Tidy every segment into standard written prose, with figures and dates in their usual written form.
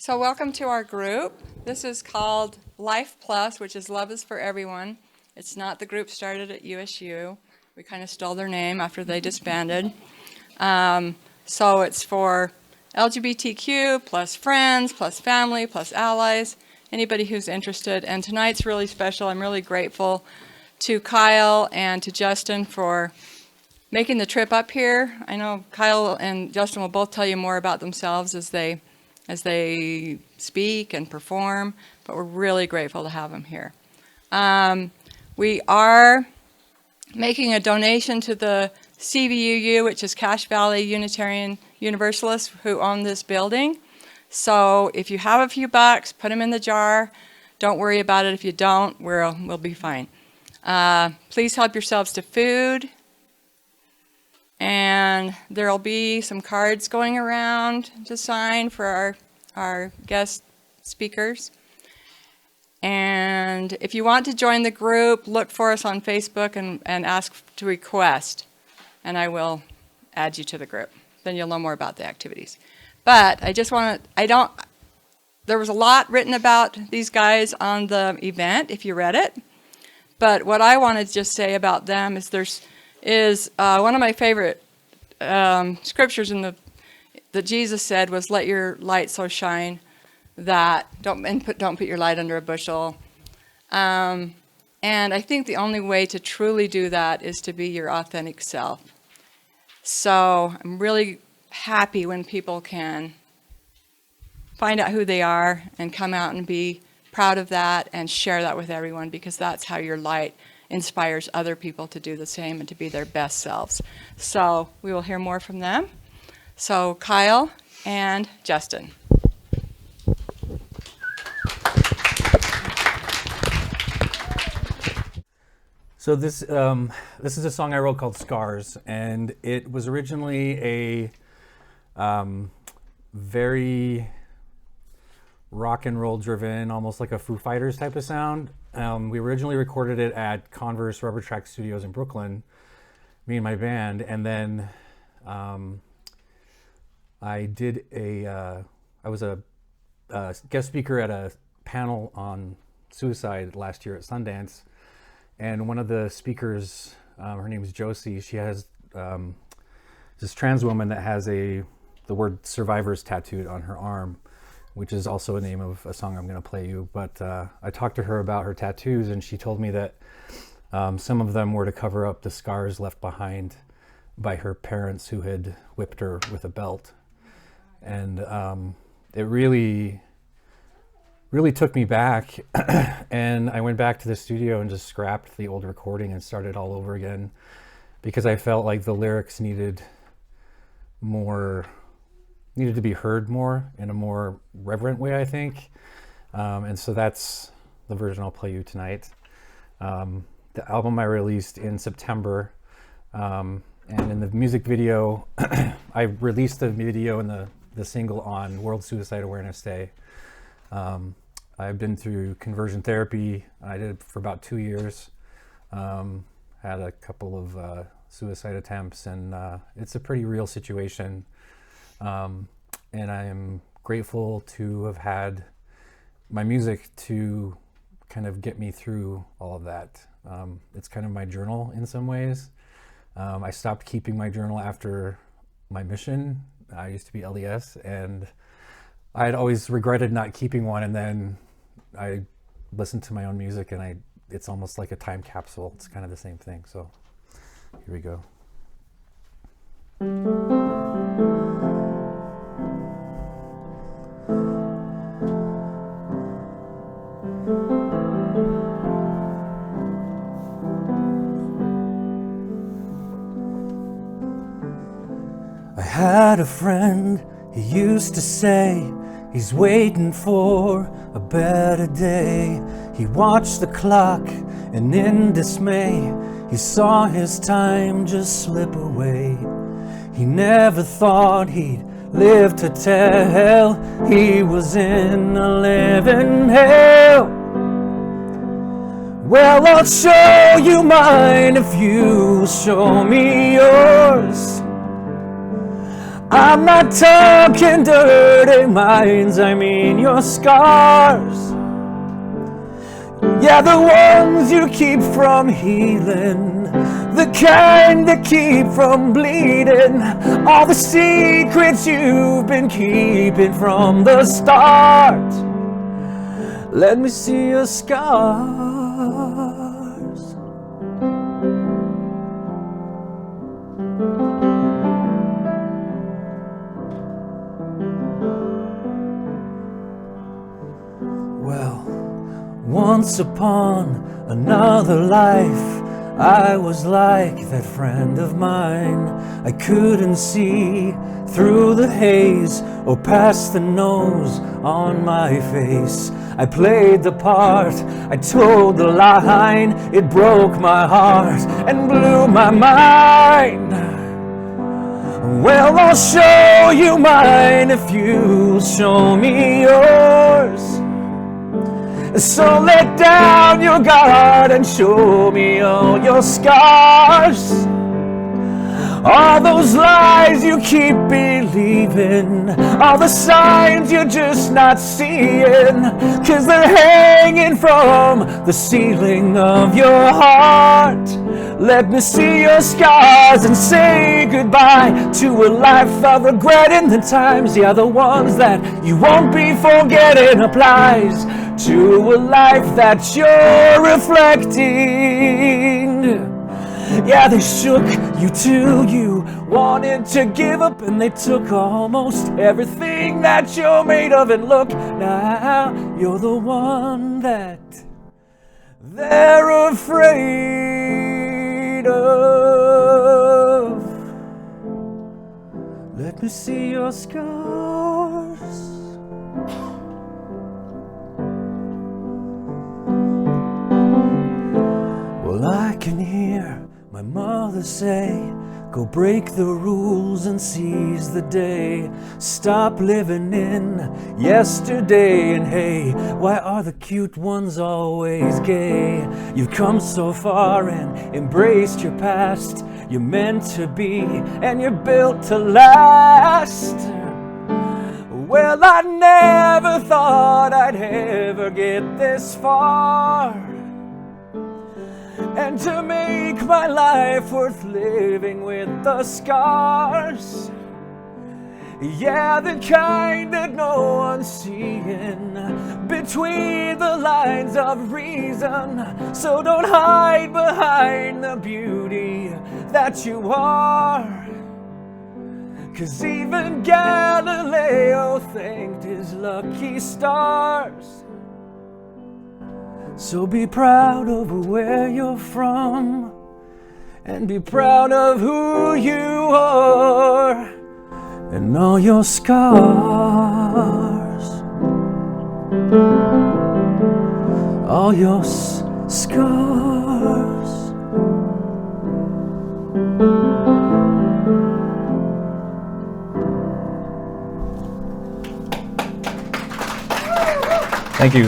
So welcome to our group. This is called LIFEPLUS, which is Love is for Everyone. It's not the group started at USU. We kind of stole their name after they disbanded. So it's for LGBTQ, plus friends, plus family, plus allies, anybody who's interested. And tonight's really special. I'm really grateful to Kyle and to Justin for making the trip up here. I know Kyle and Justin will both tell you more about themselves as they speak and perform, but we're really grateful to have them here. We are making a donation to the CVUU, which is Cache Valley Unitarian Universalists, who own this building. So if you have a few bucks, put them in the jar. Don't worry about it. If you don't, we'll be fine. Please help yourselves to food. And there'll be some cards going around to sign for our guest speakers. And if you want to join the group, look for us on Facebook and ask to request. And I will add you to the group. Then you'll know more about the activities. But there was a lot written about these guys on the event, if you read it. But what I want to just say about them is one of my favorite scriptures that Jesus said was, "Let your light so shine that don't put your light under a bushel." And I think the only way to truly do that is to be your authentic self. So I'm really happy when people can find out who they are and come out and be proud of that and share that with everyone, because that's how your light inspires other people to do the same and to be their best selves. So we will hear more from them. So Kyle and Justin. So this is a song I wrote called Scars, and it was originally a very rock and roll driven, almost like a Foo Fighters type of sound. We originally recorded it at Converse Rubber Track Studios in Brooklyn, me and my band, and then I was a guest speaker at a panel on suicide last year at Sundance, and one of the speakers, her name is Josie, she has this trans woman that has the word survivors tattooed on her arm, which is also a name of a song I'm going to play you. But I talked to her about her tattoos, and she told me that some of them were to cover up the scars left behind by her parents who had whipped her with a belt. And it really took me back. And I went back to the studio and just scrapped the old recording and started all over again, because I felt like the lyrics needed to be heard more in a more reverent way, I think. And so that's the version I'll play you tonight. The album I released in September, and in the music video, I released the video and the single on World Suicide Awareness Day. I've been through conversion therapy. I did it for about 2 years. Had a couple of suicide attempts, and it's a pretty real situation. And I am grateful to have had my music to kind of get me through all of that. It's kind of my journal in some ways. I stopped keeping my journal after my mission. I used to be LDS, and I had always regretted not keeping one, and then I listened to my own music, and it's almost like a time capsule. It's kind of the same thing. So here we go. I had a friend, he used to say he's waiting for a better day. He watched the clock, and in dismay he saw his time just slip away. He never thought he'd live to tell he was in a living hell. Well, I'll show you mine if you will show me yours. I'm not talking dirty minds, I mean your scars. Yeah, the ones you keep from healing, the kind that keep from bleeding, all the secrets you've been keeping from the start. Let me see your scars. Well, once upon another life, I was like that friend of mine. I couldn't see through the haze or past the nose on my face. I played the part, I told the line. It broke my heart and blew my mind. Well, I'll show you mine if you'll show me yours. So let down your guard and show me all your scars. All those lies you keep believing, all the signs you're just not seeing, 'cause they're hanging from the ceiling of your heart. Let me see your scars and say goodbye to a life of regret in the times, yeah, the ones that you won't be forgetting applies to a life that you're reflecting. Yeah, they shook you till you wanted to give up, and they took almost everything that you're made of, and look, now you're the one that they're afraid of. Let me see your scars. Well, I can hear my mother say, go break the rules and seize the day. Stop living in yesterday. And hey, why are the cute ones always gay? You've come so far and embraced your past. You're meant to be and you're built to last. Well, I never thought I'd ever get this far, and to make my life worth living with the scars. Yeah, the kind that no one's seeing between the lines of reason. So don't hide behind the beauty that you are, 'cause even Galileo thanked his lucky stars. So be proud of where you're from, and be proud of who you are, and all your scars, all your scars. Thank you.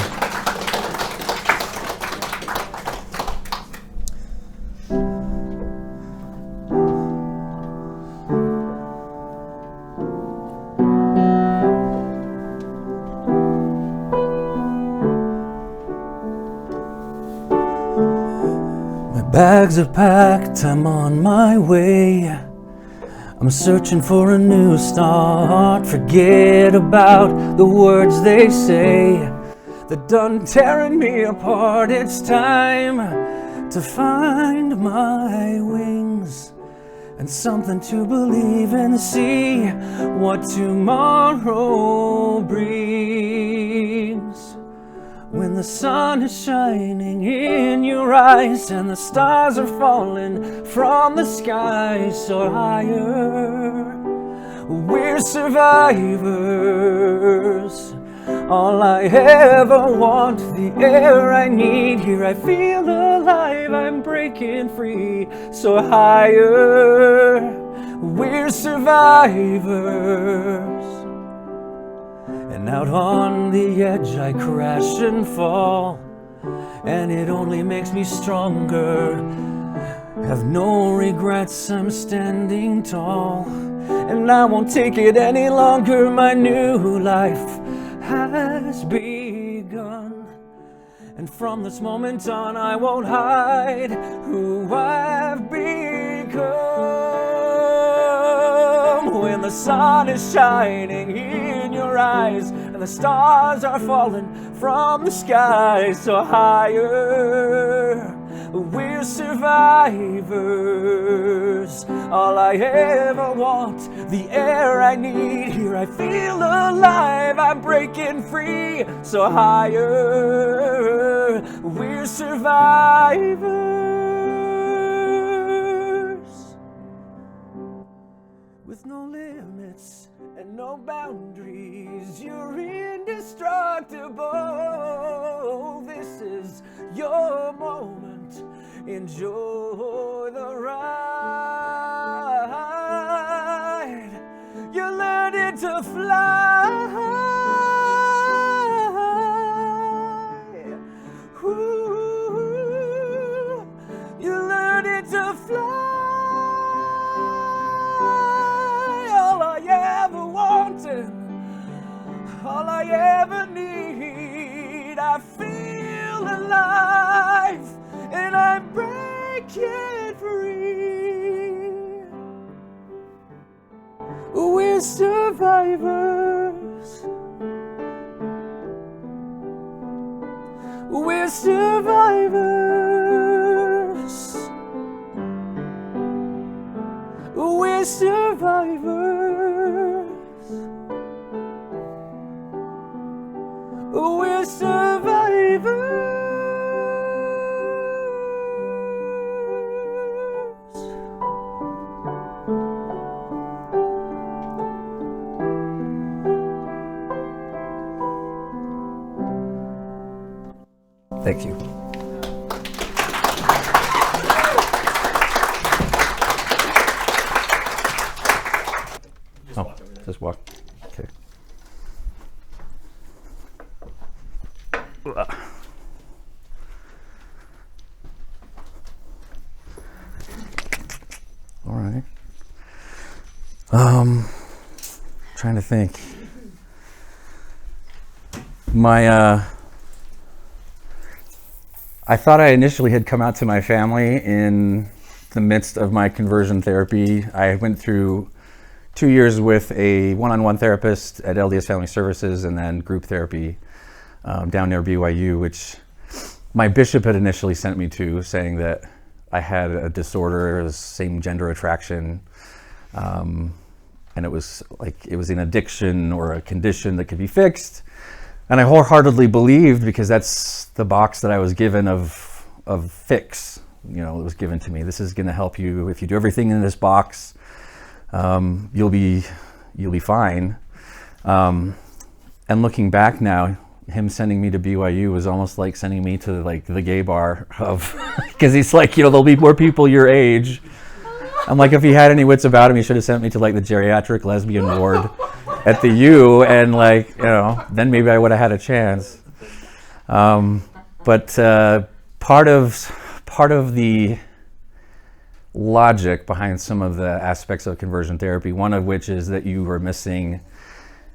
Bags are packed, I'm on my way. I'm searching for a new start. Forget about the words they say. They're done tearing me apart. It's time to find my wings and something to believe in. See what tomorrow brings. When the sun is shining in your eyes and the stars are falling from the sky, soar higher. We're survivors. All I ever want, the air I need. Here I feel alive, I'm breaking free. Soar higher. We're survivors. And out on the edge I crash and fall, and it only makes me stronger. Have no regrets, I'm standing tall. and I won't take it any longer. My new life has begun, and from this moment on I won't hide who I've become. When the sun is shining in your eyes and the stars are falling from the sky so higher, we're survivors. All I ever want, the air I need. Here I feel alive, I'm breaking free. So higher, we're survivors. With no limits and no boundaries, you're indestructible. This is your moment. Enjoy the ride. You're learning to fly. Ooh, you're learning to fly. All I ever wanted, all I ever need. I feel alive, and I'm breaking free. We're survivors. We're survivors. We're survivors. We're survivors. Thank you. Oh, just walk. Okay. All right. Trying to think. I thought I initially had come out to my family in the midst of my conversion therapy. I went through 2 years with a one-on-one therapist at LDS Family Services, and then group therapy down near BYU, which my bishop had initially sent me to, saying that I had a disorder, same gender attraction, and it was an addiction or a condition that could be fixed. And I wholeheartedly believed, because that's the box that I was given of fix. You know, it was given to me. This is going to help you if you do everything in this box. You'll be fine. And looking back now, him sending me to BYU was almost like sending me to like the gay bar of, because he's like, you know, there'll be more people your age. I'm like, if he had any wits about him, he should have sent me to like the geriatric lesbian ward at the U, and like, you know, then maybe I would have had a chance. But part of the logic behind some of the aspects of conversion therapy, one of which is that you were missing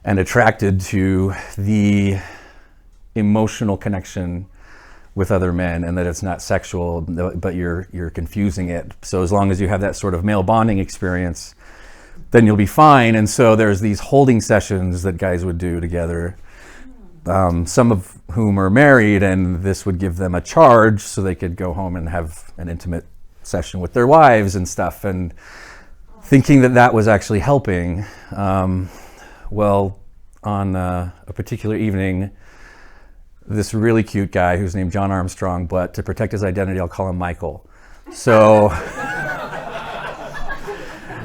and attracted to the emotional connection with other men, and that it's not sexual, but you're confusing it. So as long as you have that sort of male bonding experience, then you'll be fine. And so there's these holding sessions that guys would do together, some of whom are married, and this would give them a charge so they could go home and have an intimate session with their wives and stuff, and thinking that that was actually helping. Well, on a particular evening, this really cute guy who's named John Armstrong, but to protect his identity, I'll call him Michael. So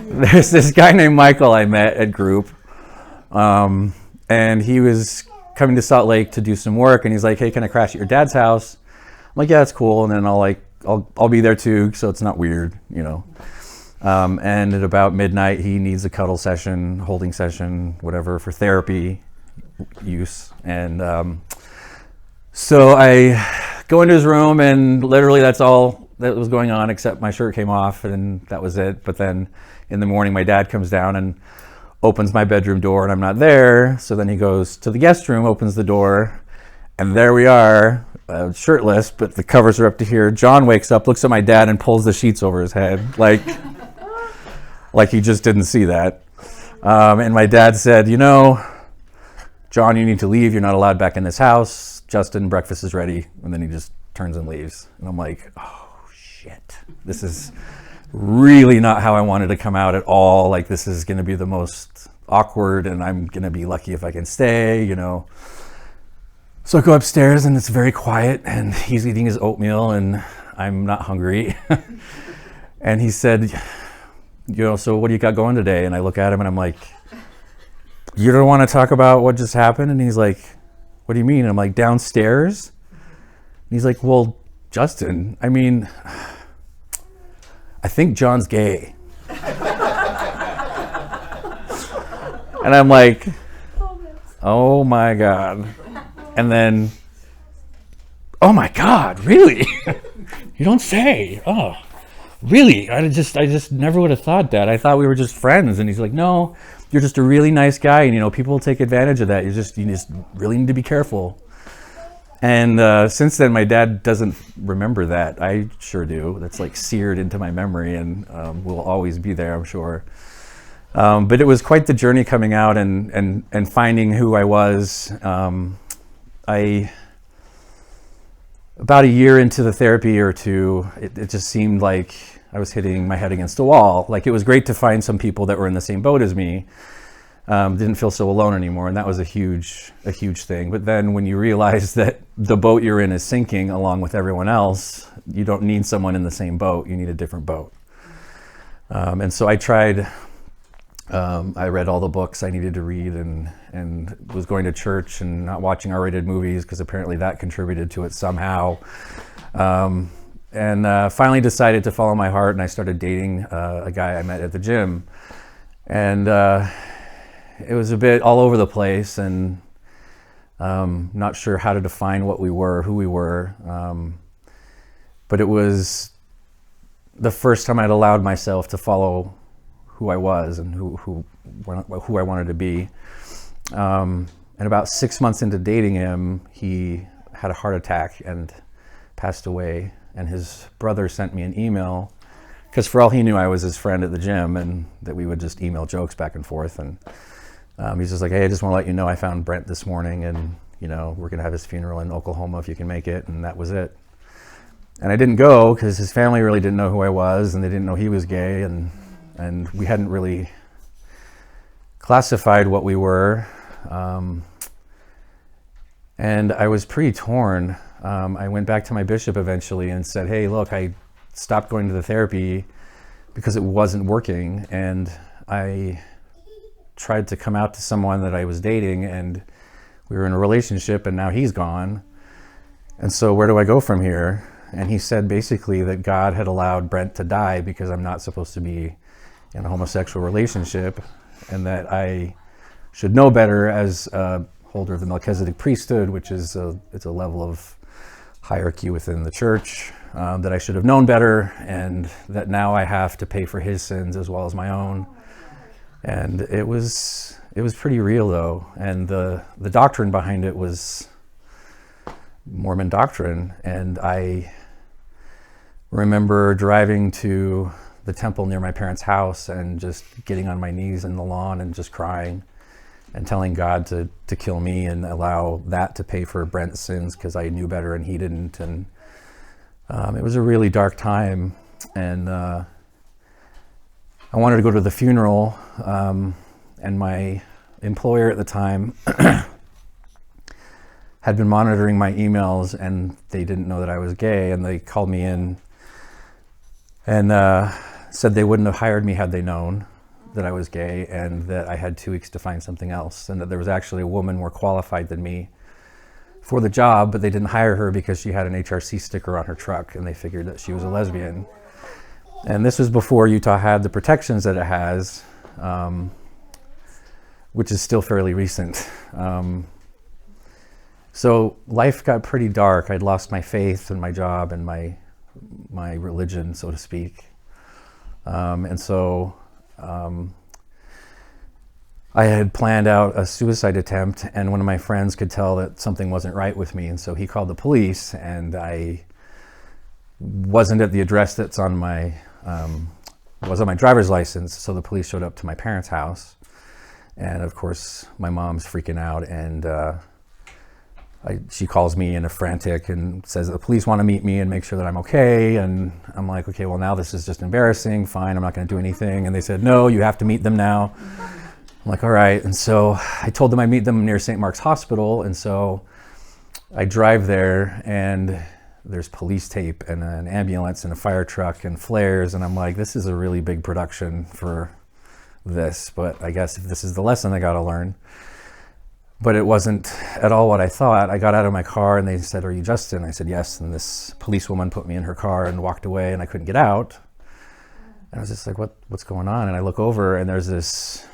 there's this guy named Michael I met at group, and he was coming to Salt Lake to do some work, and he's like, hey, can I crash at your dad's house? I'm like, yeah, that's cool. And then I'll be there too, so it's not weird, you know. And at about midnight, he needs a cuddle session, holding session, whatever, for therapy use. And so I go into his room, and literally that's all that was going on, except my shirt came off and that was it. But then in the morning, my dad comes down and opens my bedroom door and I'm not there. So then he goes to the guest room, opens the door, and there we are, shirtless, but the covers are up to here. John wakes up, looks at my dad, and pulls the sheets over his head, like he just didn't see that. And my dad said, you know, John, you need to leave. You're not allowed back in this house. Justin, breakfast is ready. And then he just turns and leaves. And I'm like, oh, shit. This is really not how I wanted to come out at all. Like, this is going to be the most awkward, and I'm going to be lucky if I can stay, you know. So I go upstairs, and it's very quiet, and he's eating his oatmeal, and I'm not hungry. And he said, you know, so what do you got going today? And I look at him, and I'm like, you don't want to talk about what just happened? And he's like, what do you mean? And I'm like, downstairs? And he's like, well, Justin, I mean, I think John's gay. And I'm like, oh my God. And then, oh my God, really? You don't say. Oh, really? I just never would have thought that. I thought we were just friends. And he's like, no, you're just a really nice guy, and you know, people will take advantage of that. You just really need to be careful. And since then, my dad doesn't remember that. I sure do. That's like seared into my memory, and will always be there, I'm sure. But it was quite the journey coming out and finding who I was. About a year into the therapy or two, it just seemed like I was hitting my head against a wall. Like, it was great to find some people that were in the same boat as me. Didn't feel so alone anymore, and that was a huge thing. But then when you realize that the boat you're in is sinking along with everyone else, you don't need someone in the same boat. You need a different boat. And so I tried. I read all the books I needed to read, and was going to church and not watching R-rated movies, because apparently that contributed to it somehow. And finally decided to follow my heart, and I started dating a guy I met at the gym. And it was a bit all over the place, and not sure how to define what we were, who we were. But it was the first time I'd allowed myself to follow who I was and who I wanted to be. And about 6 months into dating him, he had a heart attack and passed away. And his brother sent me an email, because for all he knew, I was his friend at the gym, and that we would just email jokes back and forth. And he's just like, hey, I just want to let you know I found Brent this morning, and you know, we're gonna have his funeral in Oklahoma if you can make it. And that was it. And I didn't go because his family really didn't know who I was, and they didn't know he was gay, and we hadn't really classified what we were. And I was pretty torn. I went back to my bishop eventually and said, hey, look, I stopped going to the therapy because it wasn't working. And I tried to come out to someone that I was dating, and we were in a relationship, and now he's gone. And so where do I go from here? And he said basically that God had allowed Brent to die because I'm not supposed to be in a homosexual relationship, and that I should know better as a holder of the Melchizedek priesthood, which is it's a level of hierarchy within the church, that I should have known better, and that now I have to pay for his sins as well as my own. And it was pretty real, though, and the doctrine behind it was Mormon doctrine. And I remember driving to the temple near my parents' house and just getting on my knees in the lawn and just crying and telling God to kill me and allow that to pay for Brent's sins, because I knew better and he didn't. And it was a really dark time. And I wanted to go to the funeral, and my employer at the time had been monitoring my emails, and they didn't know that I was gay, and they called me in and said they wouldn't have hired me had they known that I was gay, and that I had 2 weeks to find something else, and that there was actually a woman more qualified than me for the job, but they didn't hire her because she had an HRC sticker on her truck, and they figured that she was a lesbian. And this was before Utah had the protections that it has, which is still fairly recent. So life got pretty dark. I'd lost my faith and my job and my my religion, so to speak. And so I had planned out a suicide attempt, and one of my friends could tell that something wasn't right with me, and so he called the police, and I wasn't at the address that's on my was on my driver's license. So the police showed up to my parents' house, and of course my mom's freaking out, and she calls me in a frantic and says the police want to meet me and make sure that I'm okay. And I'm like, okay, well, now this is just embarrassing. Fine, I'm not going to do anything. And they said, no, you have to meet them now. I'm like, all right. And so I told them I'd meet them near St. Mark's Hospital. And so I drive there, and there's police tape and an ambulance and a fire truck and flares. And I'm like, this is a really big production for this. But I guess if this is the lesson I got to learn. But it wasn't at all what I thought. I got out of my car, and they said, are you Justin? I said, yes. And this policewoman put me in her car and walked away, and I couldn't get out. And I was just like, what's going on? And I look over, and there's this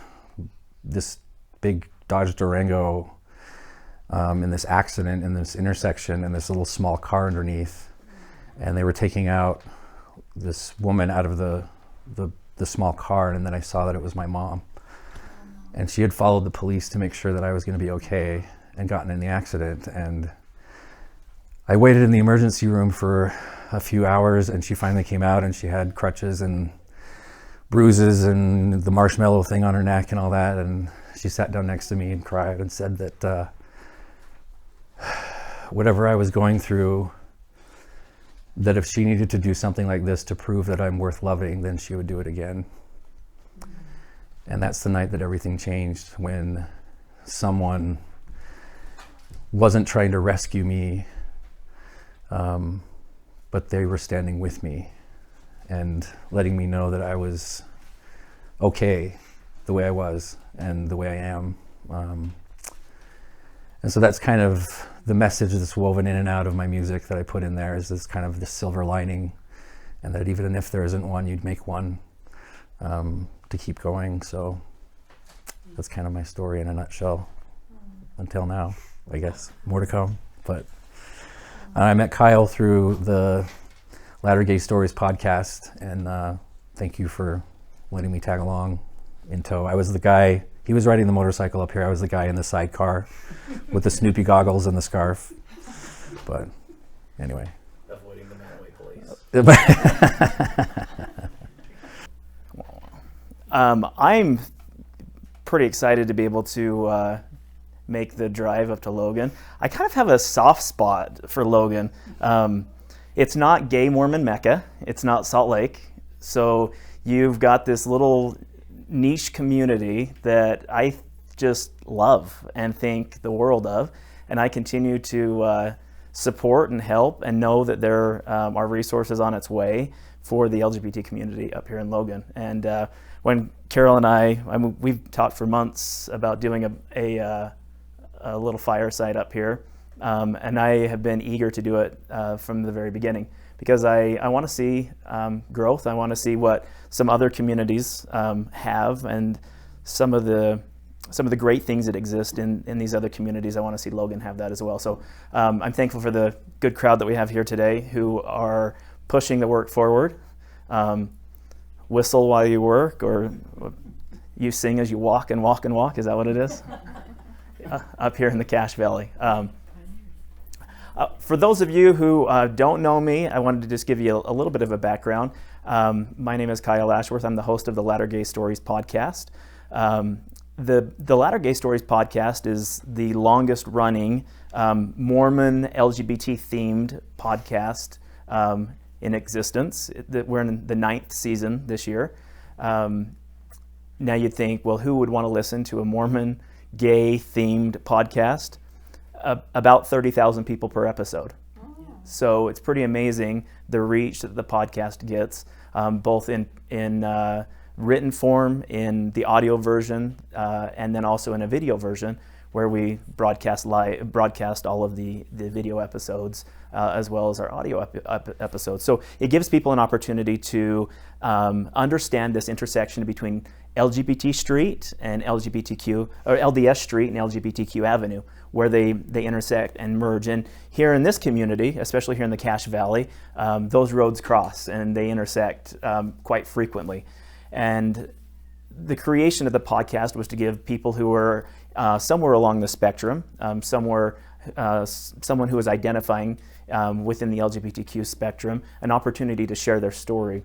big Dodge Durango in this accident in this intersection, and this little small car underneath. And they were taking out this woman out of the small car, and then I saw that it was my mom. And she had followed the police to make sure that I was going to be okay and gotten in the accident. And I waited in the emergency room for a few hours, and she finally came out, and she had crutches and bruises and the marshmallow thing on her neck and all that. And she sat down next to me and cried and said that whatever I was going through, that if she needed to do something like this to prove that I'm worth loving, then she would do it again. And that's the night that everything changed, when someone wasn't trying to rescue me, but they were standing with me and letting me know that I was okay the way I was and the way I am. And so that's kind of the message that's woven in and out of my music that I put in there, is this kind of the silver lining, and that even if there isn't one, you'd make one. To keep going. So that's kind of my story in a nutshell until now, I guess. More to come. But I met Kyle through the Latter Gay Stories podcast, and thank you for letting me tag along in tow. I was the guy, he was riding the motorcycle up here, I was the guy in the sidecar with the Snoopy goggles and the scarf. But anyway. Avoiding the Manaway police. I'm pretty excited to be able to make the drive up to Logan. I kind of have a soft spot for Logan. It's not gay Mormon Mecca. It's not Salt Lake. So you've got this little niche community that I just love and think the world of. And I continue to support and help, and know that there are resources on its way for the LGBT community up here in Logan. And when Carol and I mean, we've talked for months about doing a little fireside up here, and I have been eager to do it from the very beginning, because I want to see growth. I want to see what some other communities have, and some of the great things that exist in these other communities. I want to see Logan have that as well. So I'm thankful for the good crowd that we have here today, who are pushing the work forward. Whistle while you work, or you sing as you walk and walk and walk. Is that what it is? Up here in the Cache Valley. For those of you who don't know me, I wanted to just give you a little bit of a background. My name is Kyle Ashworth. I'm the host of the Latter Gay Stories podcast. The Latter Gay Stories podcast is the longest running Mormon LGBT themed podcast in existence. We're in the 9th season this year. Now you'd think, well, who would want to listen to a Mormon gay themed podcast? About 30,000 people per episode. Oh. So it's pretty amazing the reach that the podcast gets, both in written form, in the audio version, and then also in a video version, where we broadcast all of the video episodes as well as our audio episodes. So it gives people an opportunity to understand this intersection between LGBT Street and LGBTQ, or LDS Street and LGBTQ Avenue, where they intersect and merge. And here in this community, especially here in the Cache Valley, those roads cross and they intersect quite frequently. And the creation of the podcast was to give people who are somewhere along the spectrum, someone who is identifying within the LGBTQ spectrum, an opportunity to share their story.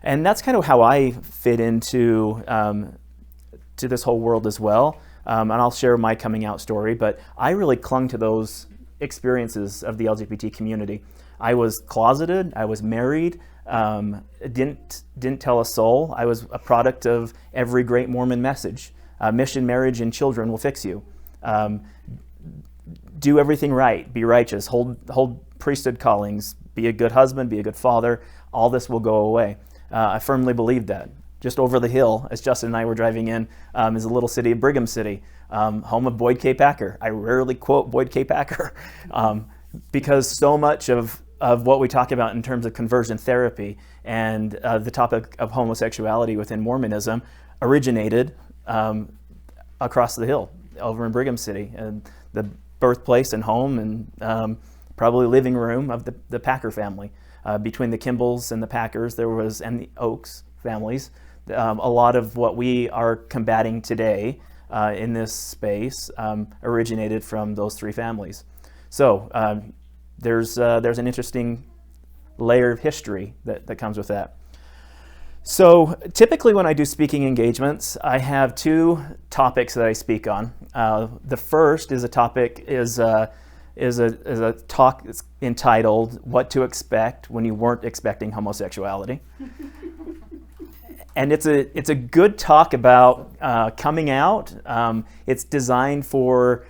And that's kind of how I fit into to this whole world as well. And I'll share my coming out story, but I really clung to those experiences of the LGBT community. I was closeted, I was married, didn't tell a soul. I was a product of every great Mormon message. Mission, marriage, and children will fix you. Do everything right, be righteous, hold priesthood callings, be a good husband, be a good father. All this will go away. I firmly believe that. Just over the hill, as Justin and I were driving in, is a little city of Brigham City, home of Boyd K. Packer. I rarely quote Boyd K. Packer because so much of what we talk about in terms of conversion therapy and the topic of homosexuality within Mormonism originated across the hill over in Brigham City, and the birthplace and home and probably living room of the Packer family. Between the Kimballs and the Packers, and the Oaks families, a lot of what we are combating today in this space originated from those three families. So there's an interesting layer of history that comes with that. So typically when I do speaking engagements, I have two topics that I speak on. The first is a talk that's entitled "What to Expect When You Weren't Expecting Homosexuality." And it's a good talk about coming out. It's designed for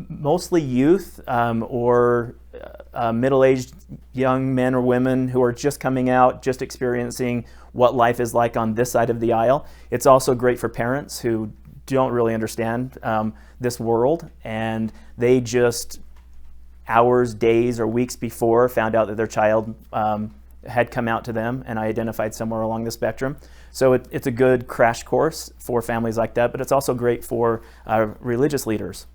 mostly youth or middle-aged young men or women who are just coming out, just experiencing what life is like on this side of the aisle. It's also great for parents who don't really understand this world, and they just hours, days, or weeks before found out that their child had come out to them and identified somewhere along the spectrum. So it's a good crash course for families like that, but it's also great for religious leaders,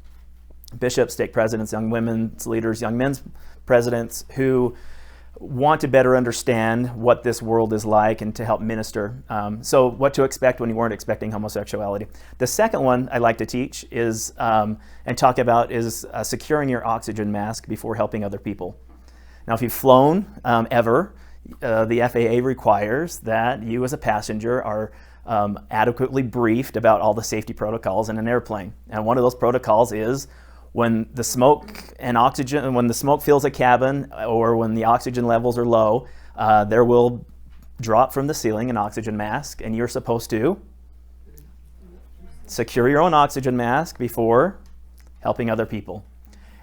bishops, stake presidents, young women's leaders, young men's presidents who want to better understand what this world is like and to help minister. So what to expect when you weren't expecting homosexuality. The second one I like to teach is and talk about is securing your oxygen mask before helping other people. Now, if you've flown ever, the FAA requires that you as a passenger are adequately briefed about all the safety protocols in an airplane. And one of those protocols is when the smoke fills a cabin or when the oxygen levels are low, there will drop from the ceiling an oxygen mask, and you're supposed to secure your own oxygen mask before helping other people.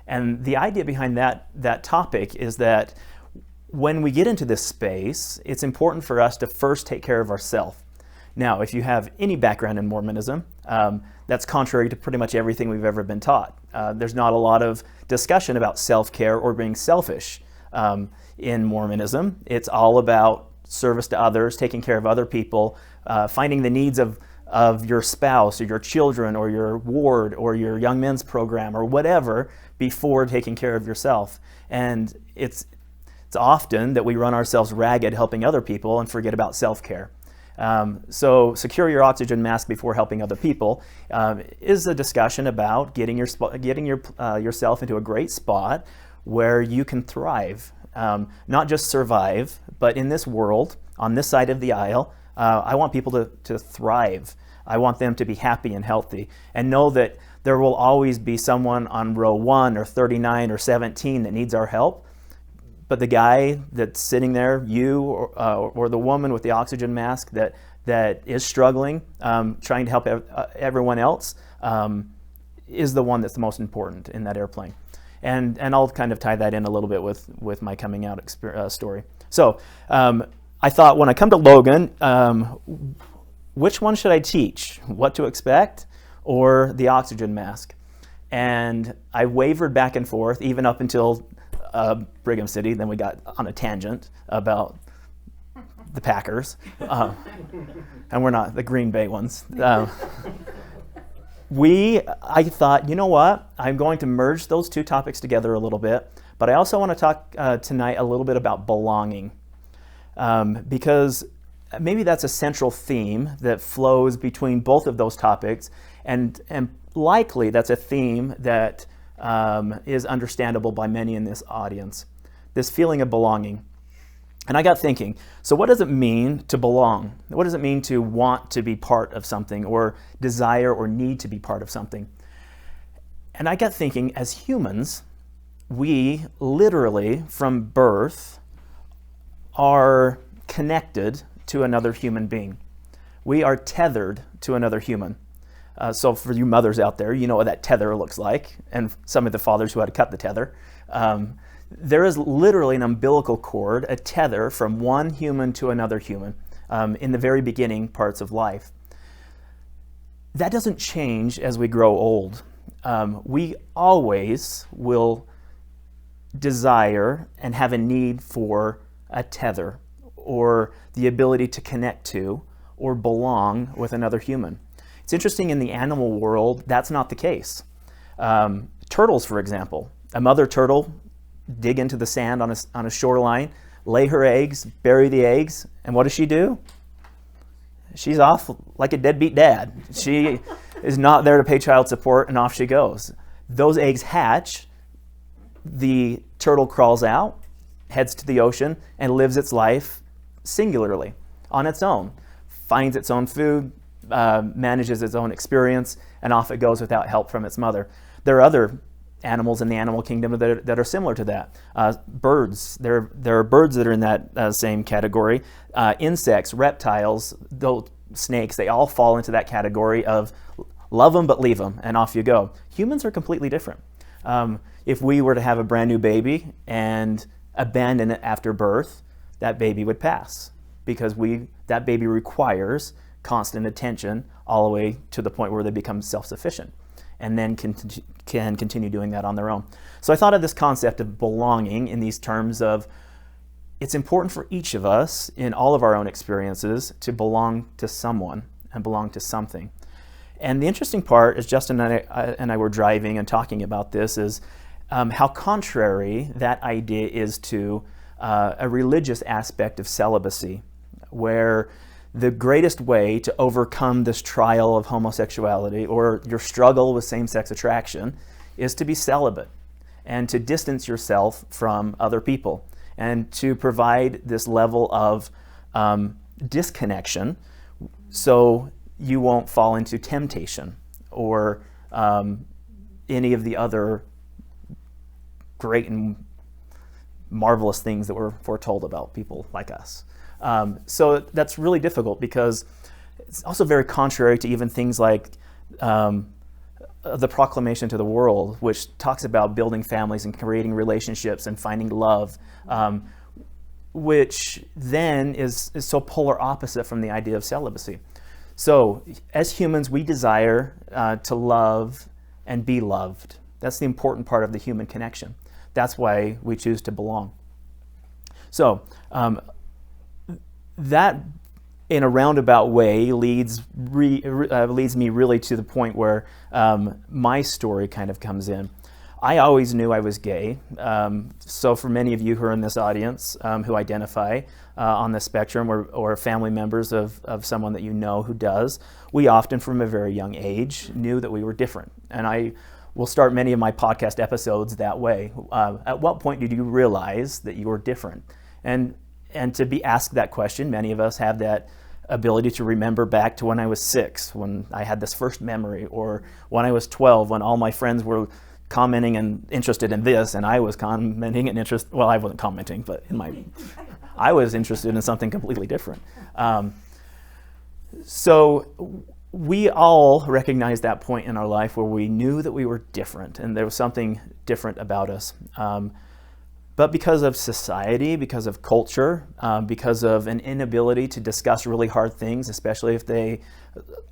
And the idea behind that topic is that when we get into this space, it's important for us to first take care of ourselves. Now, if you have any background in Mormonism, that's contrary to pretty much everything we've ever been taught. There's not a lot of discussion about self-care or being selfish in Mormonism. It's all about service to others, taking care of other people, finding the needs of your spouse or your children or your ward or your young men's program or whatever before taking care of yourself. And it's often that we run ourselves ragged helping other people and forget about self-care. So secure your oxygen mask before helping other people is a discussion about getting yourself into a great spot where you can thrive, not just survive, but in this world, on this side of the aisle, I want people to thrive. I want them to be happy and healthy and know that there will always be someone on row 1 or 39 or 17 that needs our help. But the guy that's sitting there, you or the woman with the oxygen mask that is struggling, trying to help everyone else, is the one that's the most important in that airplane. And I'll kind of tie that in a little bit with my coming out story. So I thought when I come to Logan, which one should I teach? What to expect or the oxygen mask? And I wavered back and forth even up until Brigham City. Then we got on a tangent about the Packers, and we're not the Green Bay ones. I thought, you know what? I'm going to merge those two topics together a little bit, but I also want to talk tonight a little bit about belonging, because maybe that's a central theme that flows between both of those topics, and likely that's a theme that is understandable by many in this audience, this feeling of belonging. And I got thinking, so what does it mean to belong? What does it mean to want to be part of something, or desire or need to be part of something? And I got thinking, as humans, we literally from birth are connected to another human being. We are tethered to another human. So for you mothers out there, you know what that tether looks like, and some of the fathers who had to cut the tether. There is literally an umbilical cord, a tether from one human to another human in the very beginning parts of life. That doesn't change as we grow old. We always will desire and have a need for a tether, or the ability to connect to or belong with another human. It's interesting, in the animal world, that's not the case. Turtles, for example, a mother turtle dig into the sand on a shoreline, lay her eggs, bury the eggs, and what does she do? She's off like a deadbeat dad. She is not there to pay child support, and off she goes. Those eggs hatch, the turtle crawls out, heads to the ocean, and lives its life singularly, on its own, finds its own food, manages its own experience, and off it goes without help from its mother. There are other animals in the animal kingdom that are similar to that. Birds, there are birds that are in that same category. Insects, reptiles, those snakes, they all fall into that category of love them but leave them, and off you go. Humans are completely different. If we were to have a brand new baby and abandon it after birth, that baby would pass, because that baby requires constant attention all the way to the point where they become self-sufficient, and then can continue doing that on their own. So I thought of this concept of belonging in these terms of, it's important for each of us in all of our own experiences to belong to someone and belong to something. And the interesting part, as Justin and I were driving and talking about this, is how contrary that idea is to a religious aspect of celibacy, where the greatest way to overcome this trial of homosexuality or your struggle with same-sex attraction is to be celibate and to distance yourself from other people and to provide this level of disconnection so you won't fall into temptation or any of the other great and marvelous things that we're foretold about people like us. So that's really difficult, because it's also very contrary to even things like the proclamation to the world, which talks about building families and creating relationships and finding love, which then is so polar opposite from the idea of celibacy. So as humans, we desire to love and be loved. That's the important part of the human connection. That's why we choose to belong. So that, in a roundabout way, leads me really to the point where my story kind of comes in. I always knew I was gay. So for many of you who are in this audience who identify on the spectrum, or family members of someone that you know who does, we often from a very young age knew that we were different. And I will start many of my podcast episodes that way. At what point did you realize that you were different? And to be asked that question, many of us have that ability to remember back to when I was 6, when I had this first memory, or when I was 12, when all my friends were commenting and interested in this, and I was commenting and interested, well, I wasn't commenting, but I was interested in something completely different. So we all recognize that point in our life where we knew that we were different, and there was something different about us. But because of society, because of culture, because of an inability to discuss really hard things, especially if they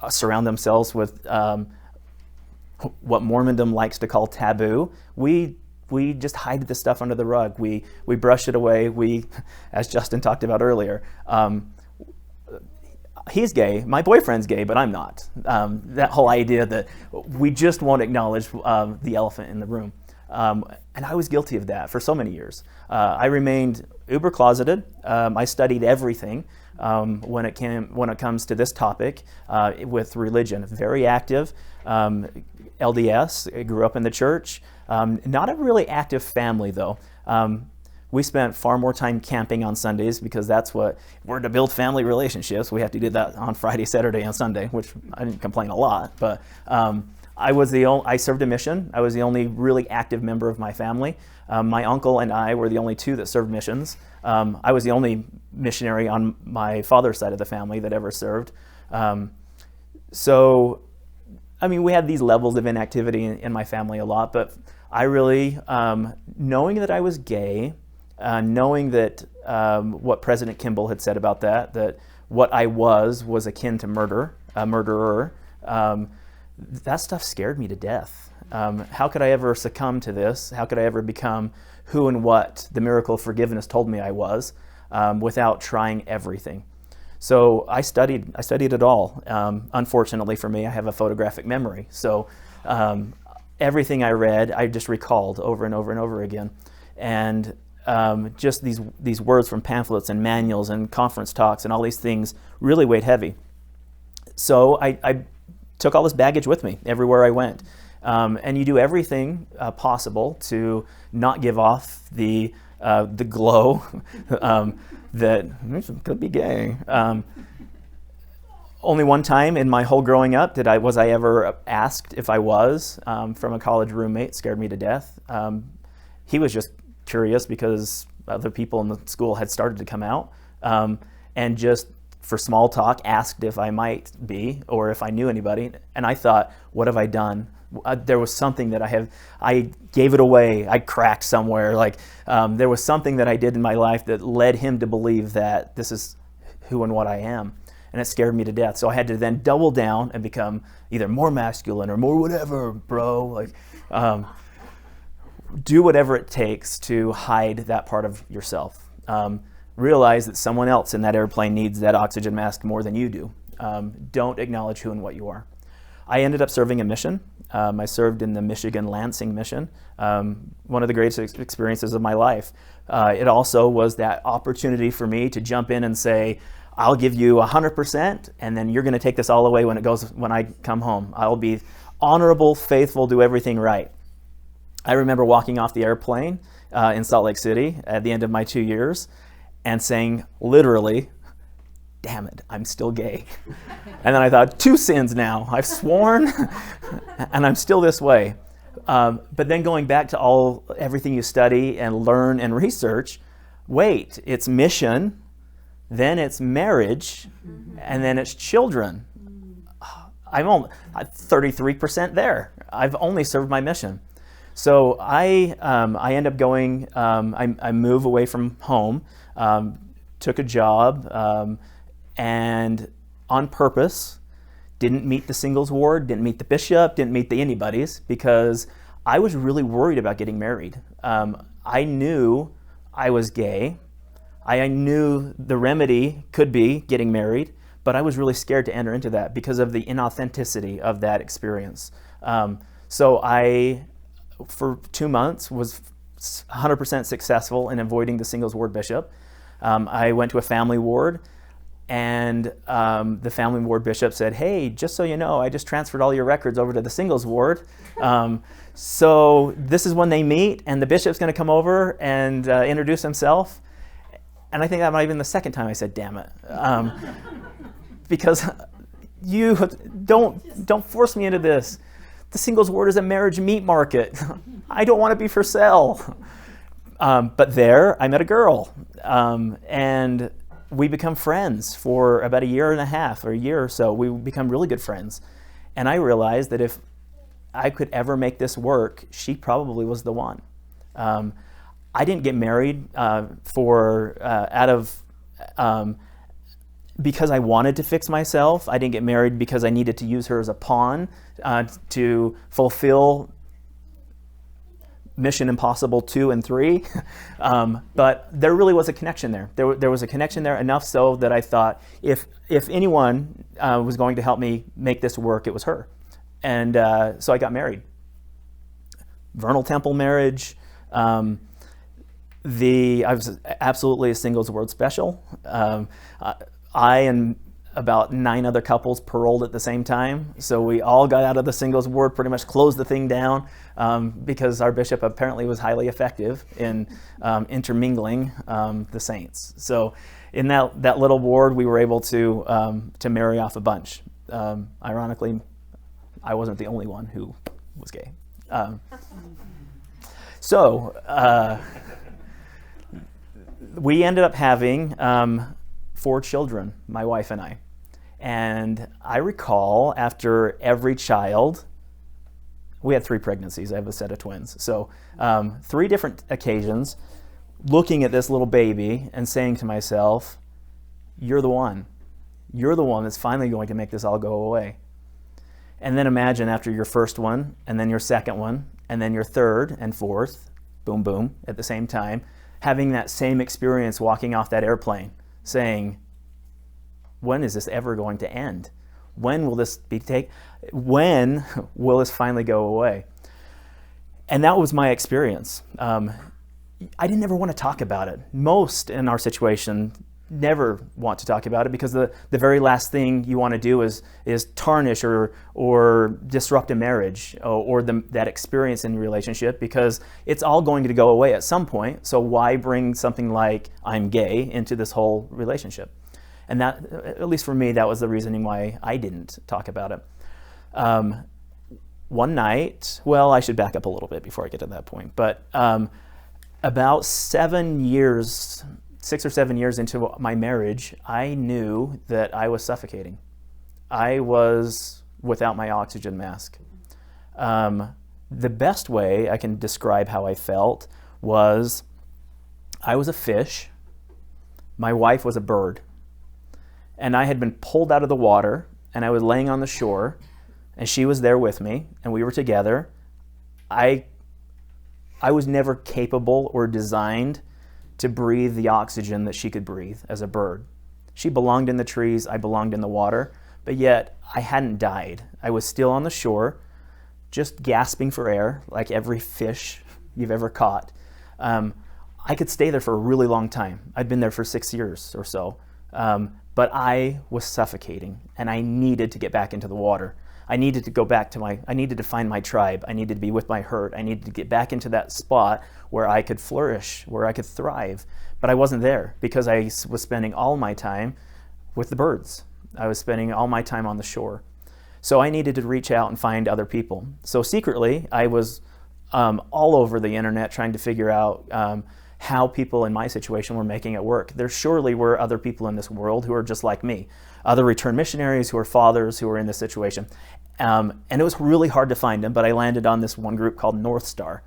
surround themselves with what Mormondom likes to call taboo, we just hide this stuff under the rug. We brush it away. We, as Justin talked about earlier, he's gay, my boyfriend's gay, but I'm not. That whole idea that we just won't acknowledge the elephant in the room. And I was guilty of that for so many years. I remained uber closeted. I studied everything when it comes to this topic with religion. Very active. LDS, I grew up in the church. Not a really active family though. We spent far more time camping on Sundays because that's what we're to build family relationships. We have to do that on Friday, Saturday, and Sunday, which I didn't complain a lot. But I served a mission. I was the only really active member of my family. My uncle and I were the only two that served missions. I was the only missionary on my father's side of the family that ever served. So, I mean, we had these levels of inactivity in my family a lot, but I really, knowing that I was gay, knowing that what President Kimball had said about that what I was akin to murder, a murderer, that stuff scared me to death. How could I ever succumb to this? How could I ever become who and what the miracle of forgiveness told me I was without trying everything? So I studied it all. Unfortunately for me, I have a photographic memory. So everything I read, I just recalled over and over and over again. And just these words from pamphlets and manuals and conference talks and all these things really weighed heavy. So I took all this baggage with me everywhere I went. And you do everything possible to not give off the glow that could be gay. Only one time in my whole growing up was I ever asked if I was from a college roommate. Scared me to death. He was just curious because other people in the school had started to come out, and just for small talk asked if I might be or if I knew anybody. And I thought, what have I done? There was something that I gave it away. I cracked somewhere. There was something that I did in my life that led him to believe that this is who and what I am. And it scared me to death. So I had to then double down and become either more masculine or more whatever, bro. Do whatever it takes to hide that part of yourself. Realize that someone else in that airplane needs that oxygen mask more than you do. Don't acknowledge who and what you are. I ended up serving a mission. I served in the Michigan Lansing mission, one of the greatest experiences of my life. It also was that opportunity for me to jump in and say, I'll give you 100%, and then you're going to take this all away when I come home. I'll be honorable, faithful, do everything right. I remember walking off the airplane in Salt Lake City at the end of my 2 years and saying, literally, damn it, I'm still gay. And then I thought, 2 sins now. I've sworn, and I'm still this way. But then going back to everything you study and learn and research, wait, it's mission, then it's marriage, and then it's children. I'm only 33% there. I've only served my mission. So I end up going, I move away from home, took a job, and on purpose didn't meet the singles ward, didn't meet the bishop, didn't meet the anybody's, because I was really worried about getting married. I knew I was gay. I knew the remedy could be getting married, but I was really scared to enter into that because of the inauthenticity of that experience. So I, for 2 months, was 100% successful in avoiding the singles ward bishop. I went to a family ward, and the family ward bishop said, hey, just so you know, I just transferred all your records over to the singles ward. So this is when they meet, and the bishop's going to come over and introduce himself. And I think that might have been the second time I said, damn it. Because you don't force me into this. The singles ward is a marriage meat market. I don't want to be for sale. But there, I met a girl. And we become friends for about 1.5 years or a year or so. We become really good friends. And I realized that if I could ever make this work, she probably was the one. I didn't get married because I wanted to fix myself. I didn't get married because I needed to use her as a pawn to fulfill Mission Impossible 2 and 3. But there really was a connection there. There was a connection there, enough so that I thought if anyone was going to help me make this work, it was her. And so I got married. Vernal Temple marriage. I was absolutely a singles word special. I and about 9 other couples paroled at the same time. So we all got out of the singles ward, pretty much closed the thing down, because our bishop apparently was highly effective in intermingling the saints. So in that little ward, we were able to marry off a bunch. Ironically, I wasn't the only one who was gay. We ended up having 4 children, my wife and I. And I recall after every child, we had 3 pregnancies. I have a set of twins. So 3 different occasions, looking at this little baby and saying to myself, you're the one. You're the one that's finally going to make this all go away. And then imagine after your first one, and then your second one, and then your third and fourth, boom, boom, at the same time, having that same experience walking off that airplane, saying, when is this ever going to end? When will this when will this finally go away? And that was my experience. I didn't ever want to talk about it. Most in our situation never want to talk about it, because the very last thing you want to do is tarnish or disrupt a marriage or that experience in your relationship, because it's all going to go away at some point. So why bring something like I'm gay into this whole relationship? And that, at least for me, that was the reasoning why I didn't talk about it. One night, well, I should back up a little bit before I get to that point, but about 6 or 7 years into my marriage, I knew that I was suffocating. I was without my oxygen mask. The best way I can describe how I felt was I was a fish, my wife was a bird, and I had been pulled out of the water, and I was laying on the shore, and she was there with me, and we were together. I was never capable or designed to breathe the oxygen that she could breathe as a bird. She belonged in the trees, I belonged in the water, but yet I hadn't died. I was still on the shore, just gasping for air, like every fish you've ever caught. I could stay there for a really long time. I'd been there for 6 years or so, but I was suffocating, and I needed to get back into the water. I needed to go back to I needed to find my tribe. I needed to be with my herd. I needed to get back into that spot where I could flourish, where I could thrive. But I wasn't there, because I was spending all my time with the birds. I was spending all my time on the shore. So I needed to reach out and find other people. So secretly, I was all over the internet trying to figure out how people in my situation were making it work. There surely were other people in this world who are just like me, other returned missionaries who are fathers who are in this situation. And it was really hard to find them, but I landed on this one group called North Star,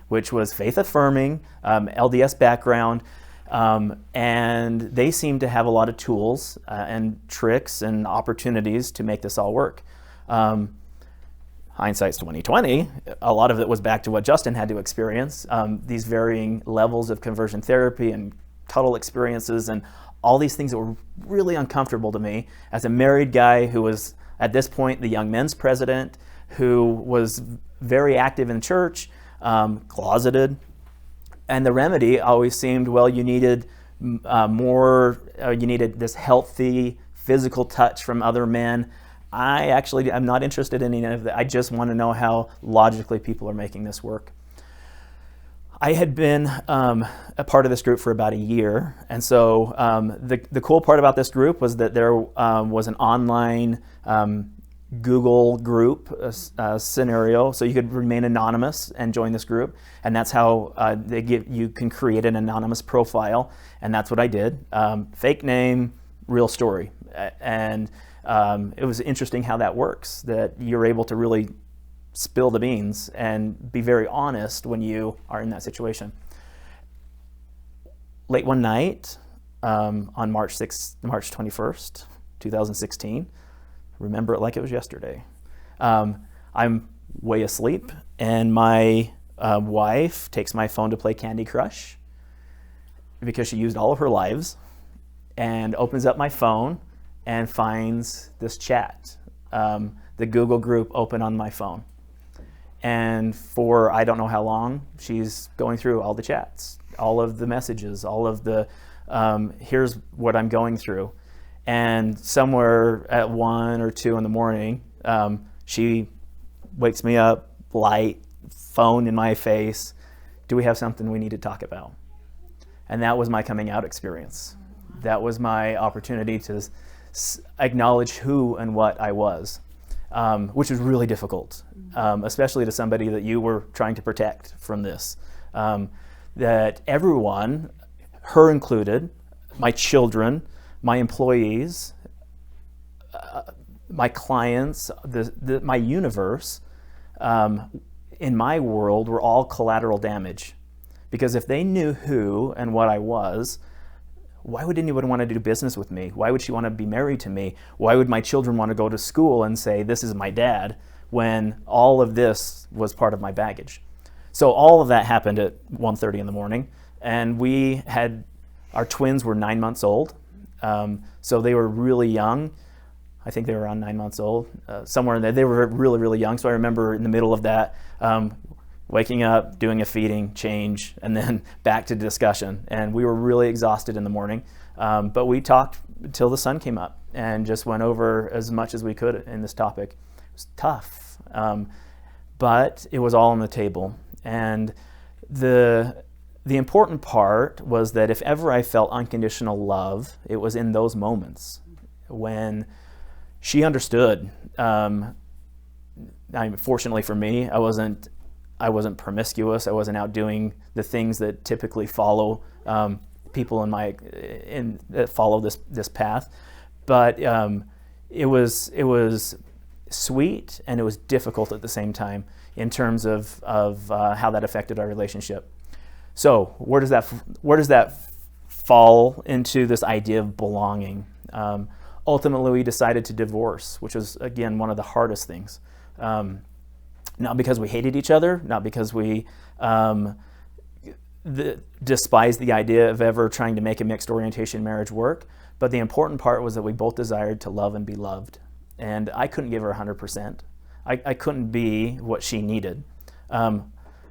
which was faith-affirming, LDS background, and they seemed to have a lot of tools and tricks and opportunities to make this all work. Hindsight's 2020. A lot of it was back to what Justin had to experience, these varying levels of conversion therapy and cuddle experiences and all these things that were really uncomfortable to me as a married guy who was, at this point, the young men's president, who was very active in church, closeted. And the remedy always seemed, well, you needed you needed this healthy physical touch from other men. I'm not interested in any of that. I just want to know how logically people are making this work. I had been a part of this group for about a year, and so the cool part about this group was that there was an online Google group scenario, so you could remain anonymous and join this group, and that's how you can create an anonymous profile, and that's what I did. Fake name, real story, and it was interesting how that works, that you're able to really spill the beans and be very honest when you are in that situation. Late one night, on March 21st, 2016, remember it like it was yesterday. I'm way asleep, and my wife takes my phone to play Candy Crush because she used all of her lives, and opens up my phone and finds this chat, the Google group open on my phone. And for I don't know how long, she's going through all the chats, all of the messages, all of the, here's what I'm going through. And somewhere at 1 or 2 in the morning, she wakes me up, light, phone in my face. Do we have something we need to talk about? And that was my coming out experience. That was my opportunity to acknowledge who and what I was, which was really difficult, especially to somebody that you were trying to protect from this. That everyone, her included, my children, my employees, my clients, my universe, in my world were all collateral damage. Because if they knew who and what I was, why would anyone want to do business with me? Why would she want to be married to me? Why would my children want to go to school and say, this is my dad, when all of this was part of my baggage? So all of that happened at 1:30 in the morning. And our twins were 9 months old. So they were really young. I think they were around 9 months old, somewhere in there. They were really, really young. So I remember in the middle of that, waking up, doing a feeding, change, and then back to discussion. And we were really exhausted in the morning. But we talked until the sun came up and just went over as much as we could in this topic. It was tough, but it was all on the table. And the important part was that if ever I felt unconditional love, it was in those moments when she understood. Fortunately for me, I wasn't promiscuous. I wasn't out doing the things that typically follow people that follow this path. But it was sweet, and it was difficult at the same time in terms of how that affected our relationship. So where does that fall into this idea of belonging? Ultimately, we decided to divorce, which was, again, one of the hardest things. Not because we hated each other, not because we despised the idea of ever trying to make a mixed orientation marriage work, but the important part was that we both desired to love and be loved. And I couldn't give her 100%. I couldn't be what she needed.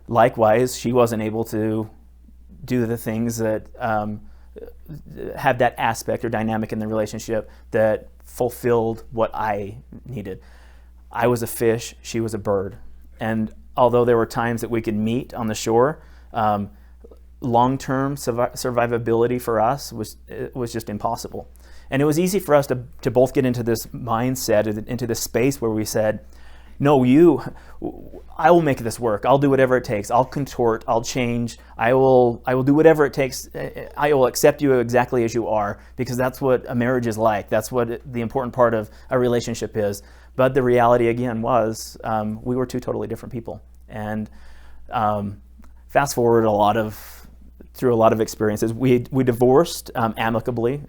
Likewise, she wasn't able to do the things that have that aspect or dynamic in the relationship that fulfilled what I needed. I was a fish, she was a bird. And although there were times that we could meet on the shore, long-term survivability for us was just impossible. And it was easy for us to both get into this mindset, into this space where we said, no, I will make this work. I'll do whatever it takes. I'll contort. I'll change. I will do whatever it takes. I will accept you exactly as you are, because that's what a marriage is like. That's what the important part of a relationship is. But the reality, again, was we were two totally different people. And fast forward through a lot of experiences. We divorced amicably.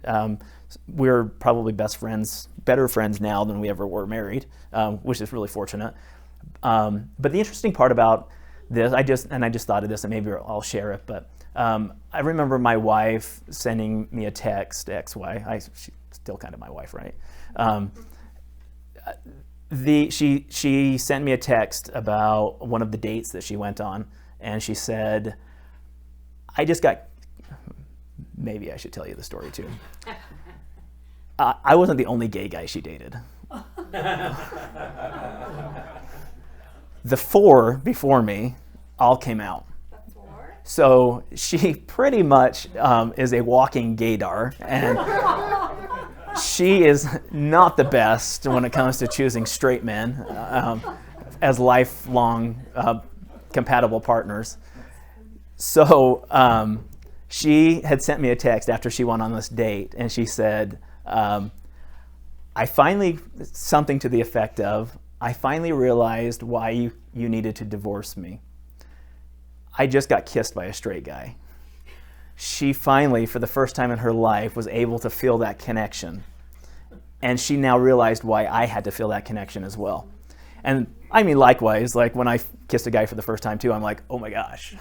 We're probably better friends now than we ever were married, which is really fortunate. But the interesting part about this, I just thought of this, and maybe I'll share it, but I remember my wife sending me a text, she's still kind of my wife, right? She sent me a text about one of the dates that she went on, and she said, maybe I should tell you the story too. I wasn't the only gay guy she dated. The 4 before me all came out. So she pretty much is a walking gaydar, and she is not the best when it comes to choosing straight men as lifelong compatible partners. So she had sent me a text after she went on this date, and she said, something to the effect of, I finally realized why you needed to divorce me. I just got kissed by a straight guy. She finally, for the first time in her life, was able to feel that connection. And she now realized why I had to feel that connection as well. And I mean, likewise, like when I kissed a guy for the first time too, I'm like, oh my gosh,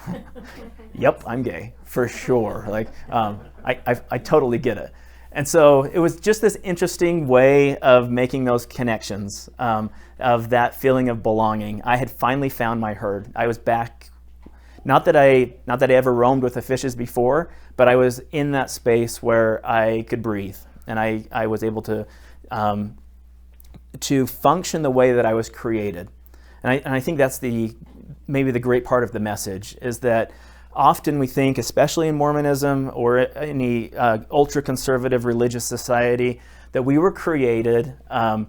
yep, I'm gay for sure. Like, I totally get it. And so it was just this interesting way of making those connections, of that feeling of belonging. I had finally found my herd. I was back. Not that I ever roamed with the fishes before, but I was in that space where I could breathe, and I was able to function the way that I was created. And I think that's maybe the great part of the message, is that often we think, especially in Mormonism or any ultra-conservative religious society, that we were created, that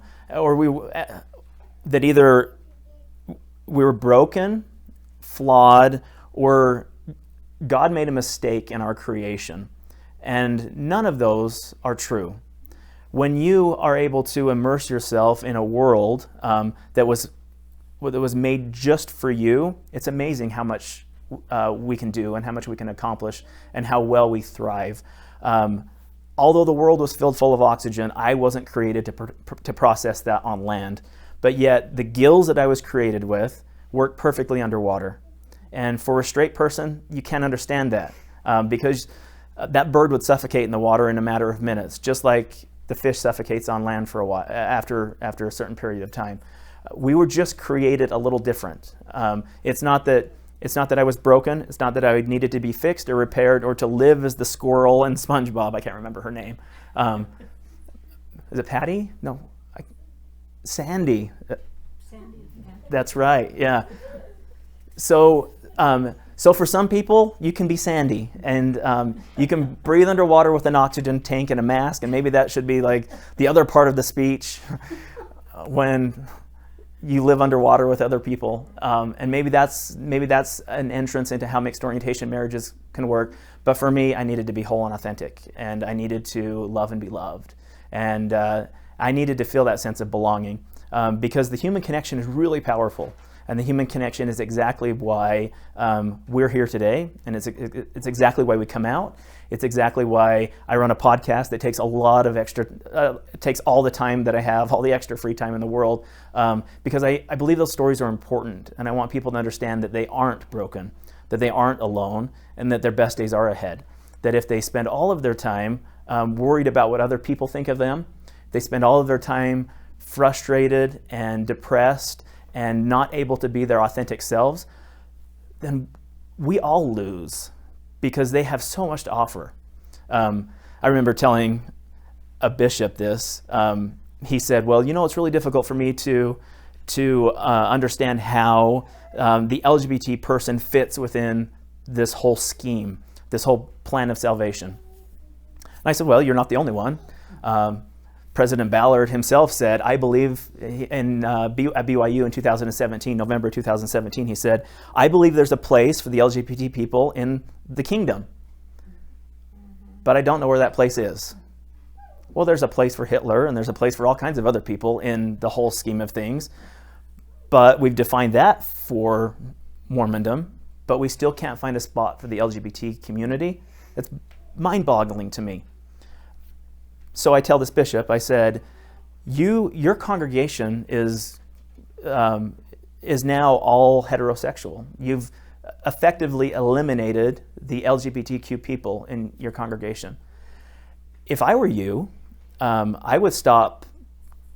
either we were broken, flawed, or God made a mistake in our creation. And none of those are true. When you are able to immerse yourself in a world that was made just for you, it's amazing how much we can do and how much we can accomplish and how well we thrive. Although the world was filled full of oxygen, I wasn't created to process that on land. But yet the gills that I was created with work perfectly underwater. And for a straight person, you can't understand that, because that bird would suffocate in the water in a matter of minutes, just like the fish suffocates on land for a while after a certain period of time. We were just created a little different. It's not that I was broken. It's not that I needed to be fixed or repaired or to live as the squirrel and SpongeBob. I can't remember her name. Is it Patty? No, Sandy. Sandy. Yeah. That's right. Yeah. So for some people, you can be Sandy, and you can breathe underwater with an oxygen tank and a mask, and maybe that should be like the other part of the speech when you live underwater with other people, and maybe that's an entrance into how mixed orientation marriages can work. But for me, I needed to be whole and authentic, and I needed to love and be loved, and I needed to feel that sense of belonging, because the human connection is really powerful. And the human connection is exactly why we're here today, and it's exactly why we come out. It's exactly why I run a podcast that takes a lot of extra, it takes all the time that I have, all the extra free time in the world, because I believe those stories are important, and I want people to understand that they aren't broken, that they aren't alone, and that their best days are ahead. That if they spend all of their time worried about what other people think of them, they spend all of their time frustrated and depressed and not able to be their authentic selves, then we all lose, because they have so much to offer. I remember telling a bishop this. He said, well, it's really difficult for me to understand how the LGBT person fits within this whole scheme, this whole plan of salvation. And I said, well, you're not the only one. President Ballard himself said, I believe at BYU in 2017, November 2017, he said, I believe there's a place for the LGBT people in the kingdom, but I don't know where that place is. Well, there's a place for Hitler, and there's a place for all kinds of other people in the whole scheme of things, but we've defined that for Mormondom, but we still can't find a spot for the LGBT community. It's mind-boggling to me. So I tell this bishop, I said, your congregation is now all heterosexual. You've effectively eliminated the LGBTQ people in your congregation. If I were you, I would stop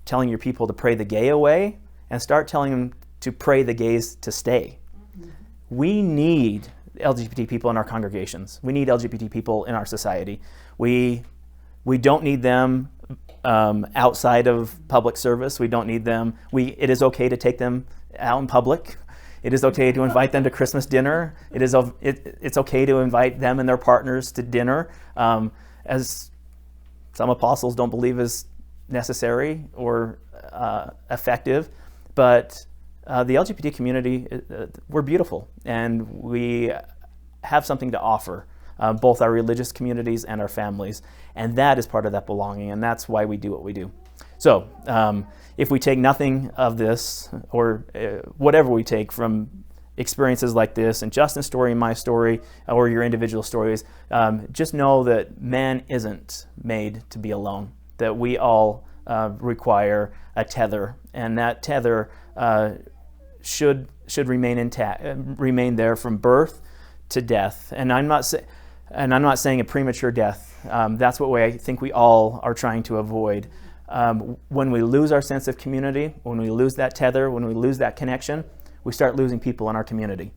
telling your people to pray the gay away and start telling them to pray the gays to stay. Mm-hmm. We need LGBT people in our congregations. We need LGBT people in our society. We don't need them outside of public service. We don't need them. It is okay to take them out in public. It is okay to invite them to Christmas dinner. It's okay to invite them and their partners to dinner, as some apostles don't believe is necessary or effective. But the LGBT community, we're beautiful, and we have something to offer. Both our religious communities and our families. And that is part of that belonging, and that's why we do what we do. So if we take nothing of this, or whatever we take from experiences like this, and Justin's story and my story, or your individual stories, just know that man isn't made to be alone, that we all require a tether and that tether should remain intact, remain there from birth to death. And I'm not saying a premature death. That's what I think we all are trying to avoid. When we lose our sense of community, when we lose that tether, when we lose that connection, we start losing people in our community.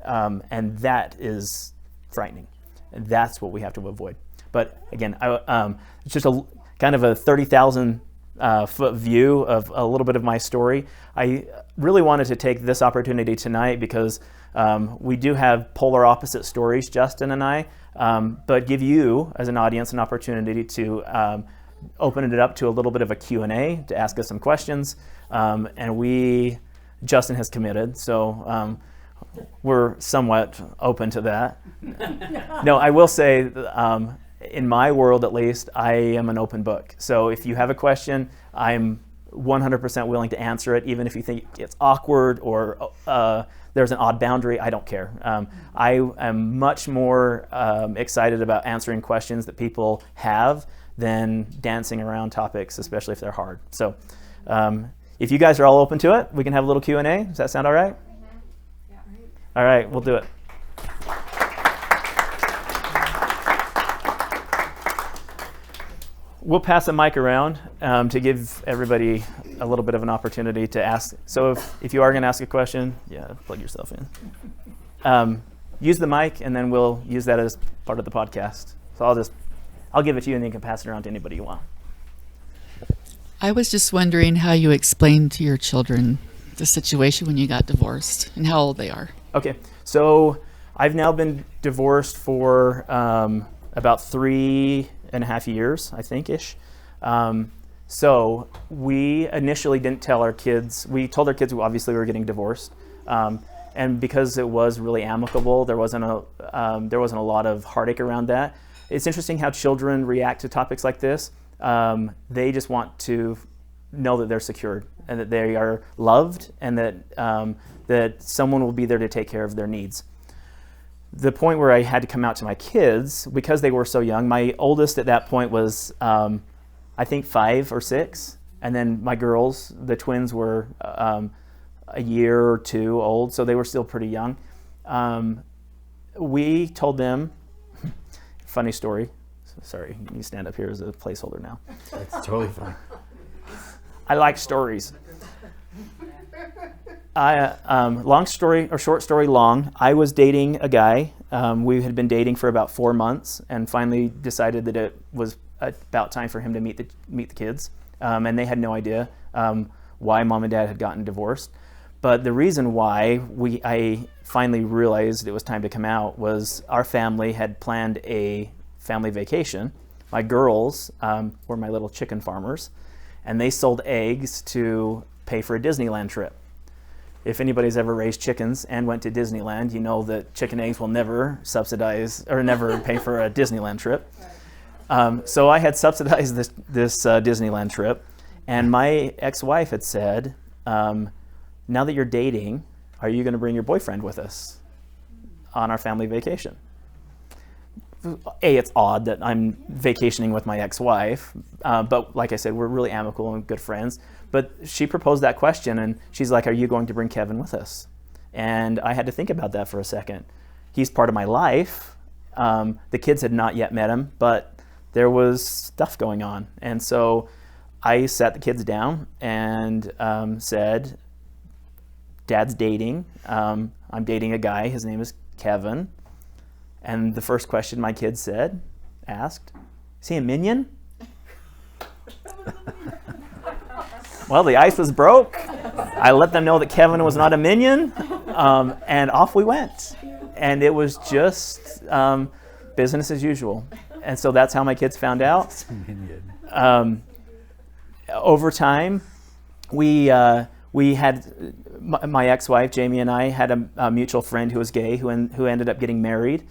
And that is frightening. And that's what we have to avoid. But again, it's just a kind of a 30,000 foot view of a little bit of my story. I really wanted to take this opportunity tonight because we do have polar opposite stories, Justin and I, but give you as an audience an opportunity to open it up to a little bit of a Q&A, to ask us some questions. And Justin has committed, so we're somewhat open to that. No, I will say, in my world at least, I am an open book. So if you have a question, I'm 100% willing to answer it, even if you think it's awkward or there's an odd boundary. I don't care. I am much more excited about answering questions that people have than dancing around topics, especially if they're hard. So if you guys are all open to it, we can have a little Q&A. Does that sound all right? Yeah. All right, we'll do it. We'll pass the mic around to give everybody a little bit of an opportunity to ask. So if you are going to ask a question, plug yourself in. Use the mic, and then we'll use that as part of the podcast. So I'll give it to you, and then you can pass it around to anybody you want. I was just wondering how you explained to your children the situation when you got divorced and how old they are. Okay, so I've now been divorced for about 3.5 years, I think-ish. So we initially didn't tell our kids. We told our kids obviously we were getting divorced, and because it was really amicable, there wasn't a lot of heartache around that. It's interesting how children react to topics like this. They just want to know that they're secured and that they are loved, and that someone will be there to take care of their needs. The point where I had to come out to my kids, because they were so young, my oldest at that point was, I think 5 or 6. And then my girls, the twins, were a year or 2 old, so they were still pretty young. We told them, funny story. Sorry, you stand up here as a placeholder now. It's totally fine. I like stories. Long story, or short story long, I was dating a guy. We had been dating for about 4 months, and finally decided that it was about time for him to meet the kids. And they had no idea why mom and dad had gotten divorced. But the reason why I finally realized it was time to come out was our family had planned a family vacation. My girls were my little chicken farmers, and they sold eggs to pay for a Disneyland trip. If anybody's ever raised chickens and went to Disneyland, you know that chicken eggs will never subsidize or never pay for a Disneyland trip. So I had subsidized this Disneyland trip, and my ex-wife had said, now that you're dating, are you going to bring your boyfriend with us on our family vacation? It's odd that I'm vacationing with my ex-wife, but like I said, we're really amicable and good friends. But she proposed that question, and she's like, are you going to bring Kevin with us? And I had to think about that for a second. He's part of my life. The kids had not yet met him, but there was stuff going on. And so I sat the kids down and said, Dad's dating. I'm dating a guy. His name is Kevin. And the first question my kids asked, is he a minion? Well, the ice was broke. I let them know that Kevin was not a minion, and off we went. And it was just business as usual. And so that's how my kids found out. Over time, we had, my ex-wife, Jamie, and I had a mutual friend who was gay who ended up getting married.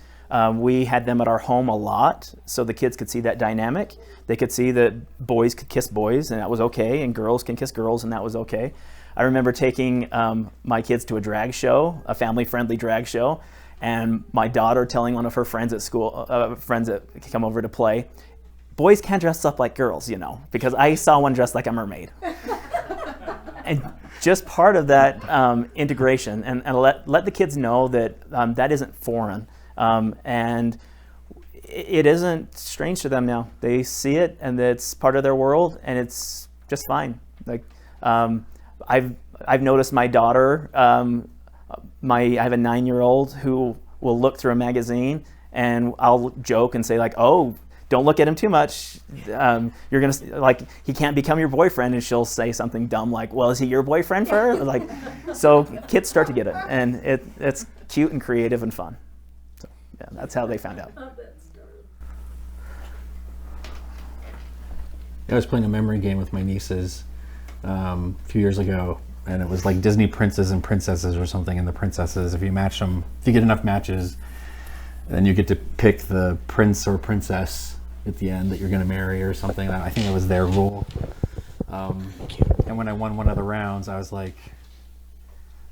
We had them at our home a lot, so the kids could see that dynamic. They could see that boys could kiss boys, and that was okay, and girls can kiss girls, and that was okay. I remember taking my kids to a drag show, a family-friendly drag show, and my daughter telling one of her friends at school, friends that come over to play, boys can't dress up like girls, because I saw one dressed like a mermaid. and just part of that integration, and let the kids know that that isn't foreign, and it isn't strange to them now. They see it, and it's part of their world, and it's just fine. Like I've noticed my daughter. I have a 9-year-old who will look through a magazine, and I'll joke and say like, "Oh, don't look at him too much. You're gonna like he can't become your boyfriend." And she'll say something dumb like, "Well, is he your boyfriend for?" Like, so kids start to get it, and it's cute and creative and fun. So yeah, that's how they found out. I was playing a memory game with my nieces a few years ago, and it was like Disney princes and princesses or something. And the princesses, if you match them, if you get enough matches, then you get to pick the prince or princess at the end that you're going to marry or something. I think that was their rule. And when I won one of the rounds, I was like,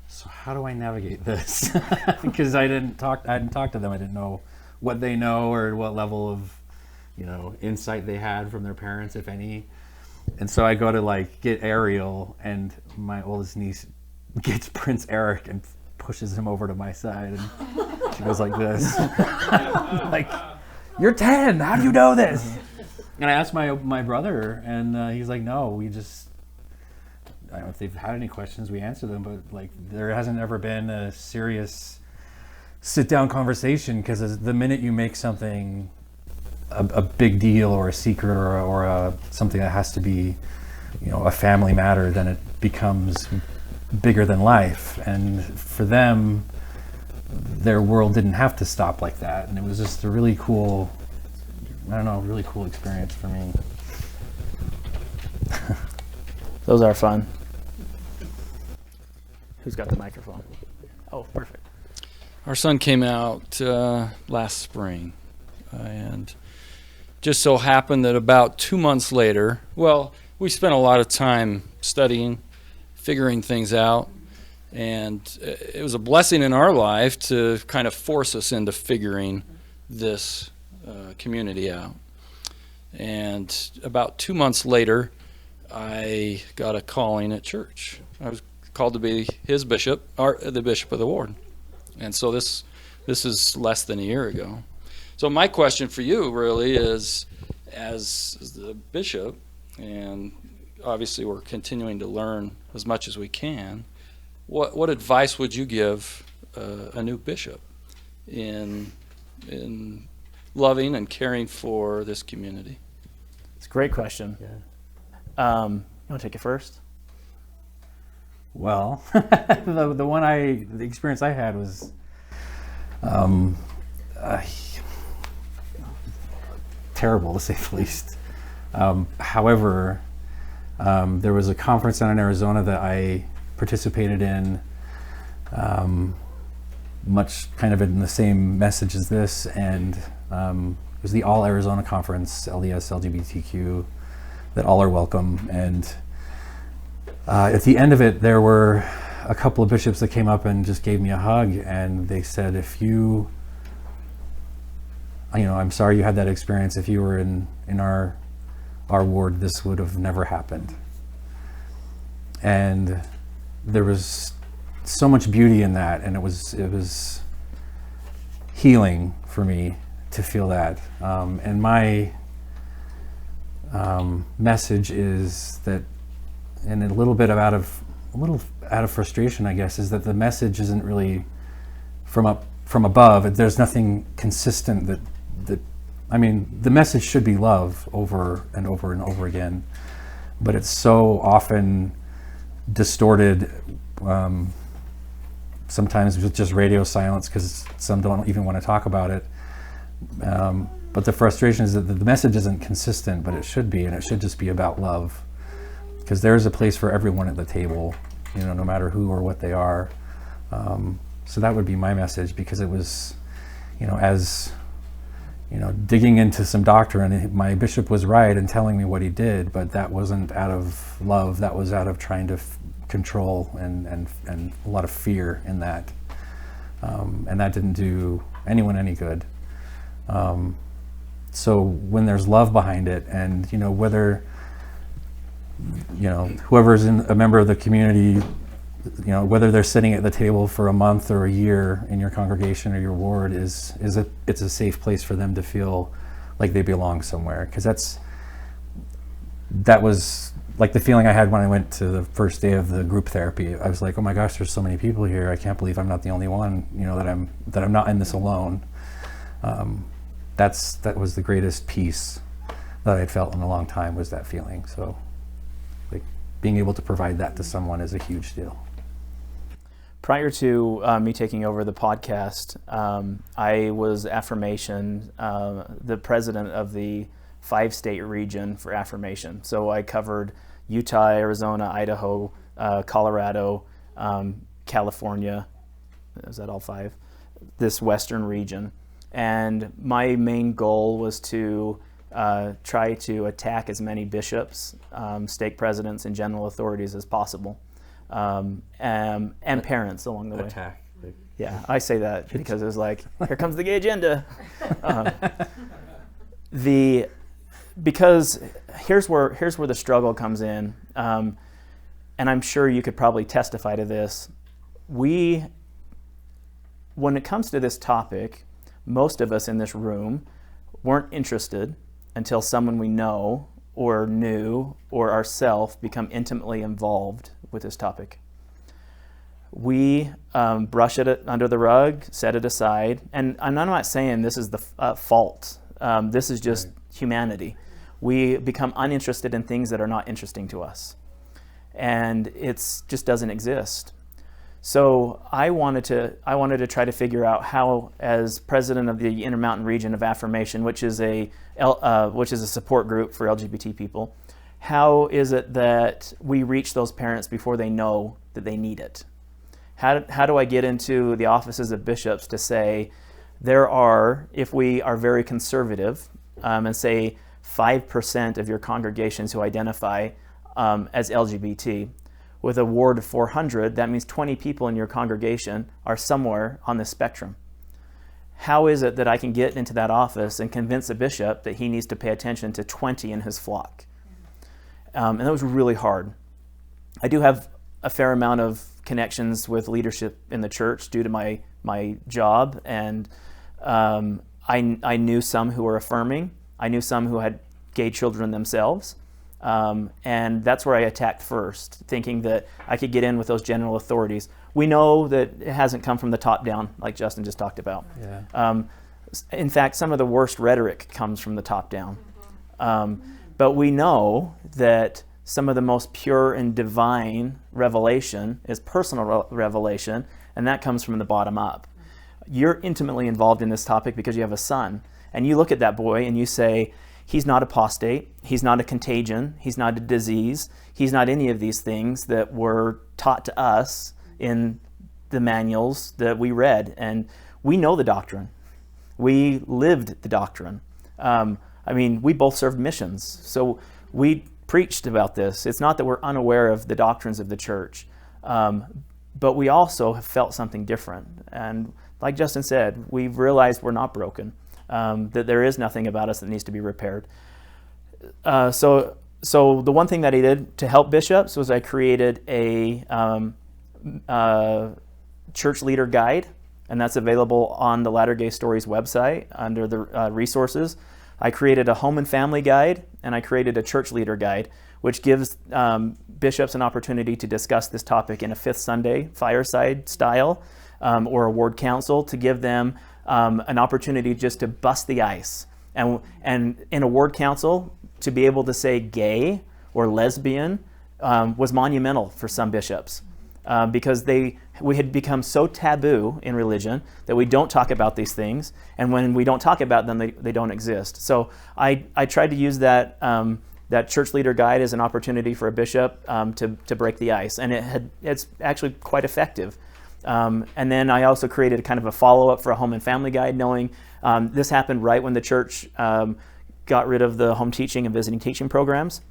so how do I navigate this? Because I hadn't talked to them. I didn't know what they know or what level of, insight they had from their parents, if any. And so I go to like get Ariel, and my oldest niece gets Prince Eric and pushes him over to my side, and she goes like this. Like, you're 10, how do you know this? And I asked my brother, and he's like, no, I don't know if they've had any questions, we answer them, but like there hasn't ever been a serious sit down conversation, because the minute you make something a big deal or a secret or something that has to be, a family matter, then it becomes bigger than life. And for them, their world didn't have to stop like that. And it was just a really cool, really cool experience for me. Those are fun. Who's got the microphone? Oh, perfect. Our son came out last spring, and just so happened that about 2 months later, we spent a lot of time studying, figuring things out, and it was a blessing in our life to kind of force us into figuring this community out. And about 2 months later, I got a calling at church. I was called to be his bishop, or the bishop of the ward. And so this is less than a year ago. So my question for you really is, as the bishop, and obviously we're continuing to learn as much as we can, what advice would you give a new bishop in loving and caring for this community? It's a great question. Yeah. You want to take it first? Well, the experience I had was terrible, to say the least. However, there was a conference down in Arizona that I participated in, much kind of in the same message as this, and it was the All Arizona Conference, LDS LGBTQ, that all are welcome. And at the end of it, there were a couple of bishops that came up and just gave me a hug, and they said, I'm sorry you had that experience. If you were in our ward, this would have never happened. And there was so much beauty in that, and it was healing for me to feel that. And my message is that, and a little out of frustration, I guess, is that the message isn't really from above. There's nothing consistent that the message should be love over and over and over again, but it's so often distorted, sometimes with just radio silence, because some don't even want to talk about it. But the frustration is that the message isn't consistent, but it should be, and it should just be about love, because there's a place for everyone at the table, no matter who or what they are. So that would be my message, because it was, as digging into some doctrine, my bishop was right in telling me what he did, but that wasn't out of love. That was out of trying to control and a lot of fear in that. And that didn't do anyone any good. So when there's love behind it, and whether whoever's a member of the community, whether they're sitting at the table for a month or a year in your congregation or your ward, it's a safe place for them to feel like they belong somewhere. Because that was like the feeling I had when I went to the first day of the group therapy. I was like, oh my gosh, there's so many people here. I can't believe I'm not the only one, that I'm not in this alone. That was the greatest peace that I'd felt in a long time, was that feeling. So like being able to provide that to someone is a huge deal. Prior to me taking over the podcast, I was Affirmation, the president of the 5-state region for Affirmation. So I covered Utah, Arizona, Idaho, Colorado, California. Is that all 5? This western region. And my main goal was to try to attack as many bishops, stake presidents, and general authorities as possible. And parents along the way. Attack. Yeah, I say that because it was like, here comes the gay agenda. Because here's where the struggle comes in, and I'm sure you could probably testify to this. When it comes to this topic, most of us in this room weren't interested until someone we know or knew or ourselves become intimately involved with this topic. We brush it under the rug, set it aside, and I'm not saying this is the fault. This is just humanity. We become uninterested in things that are not interesting to us, and it just doesn't exist. So I wanted to try to figure out how, as president of the Intermountain Region of Affirmation, which is a support group for LGBT people, how is it that we reach those parents before they know that they need it? How do I get into the offices of bishops to say, if we are very conservative, and say 5% of your congregations who identify as LGBT, with a ward of 400, that means 20 people in your congregation are somewhere on the spectrum. How is it that I can get into that office and convince a bishop that he needs to pay attention to 20 in his flock? And that was really hard. I do have a fair amount of connections with leadership in the church due to my job, and I knew some who were affirming. I knew some who had gay children themselves. And that's where I attacked first, thinking that I could get in with those general authorities. We know that it hasn't come from the top down, like Justin just talked about. Yeah. In fact, some of the worst rhetoric comes from the top down. But we know that some of the most pure and divine revelation is personal revelation, and that comes from the bottom up. You're intimately involved in this topic because you have a son, and you look at that boy and you say, he's not apostate, he's not a contagion, he's not a disease, he's not any of these things that were taught to us in the manuals that we read. And we know the doctrine. We lived the doctrine. We both served missions, so we preached about this. It's not that we're unaware of the doctrines of the church, but we also have felt something different. And like Justin said, we've realized we're not broken. That there is nothing about us that needs to be repaired. So the one thing that I did to help bishops was I created a church leader guide, and that's available on the Latter Gay Stories website under the resources. I created a home and family guide, and I created a church leader guide, which gives bishops an opportunity to discuss this topic in a Fifth Sunday fireside style, or a ward council, to give them an opportunity just to bust the ice. And in a ward council, to be able to say gay or lesbian was monumental for some bishops, because we had become so taboo in religion that we don't talk about these things, and when we don't talk about them, they don't exist. So I tried to use that church leader guide as an opportunity for a bishop to break the ice, and it's actually quite effective. And then I also created kind of a follow-up for a home and family guide, knowing this happened right when the church got rid of the home teaching and visiting teaching programs.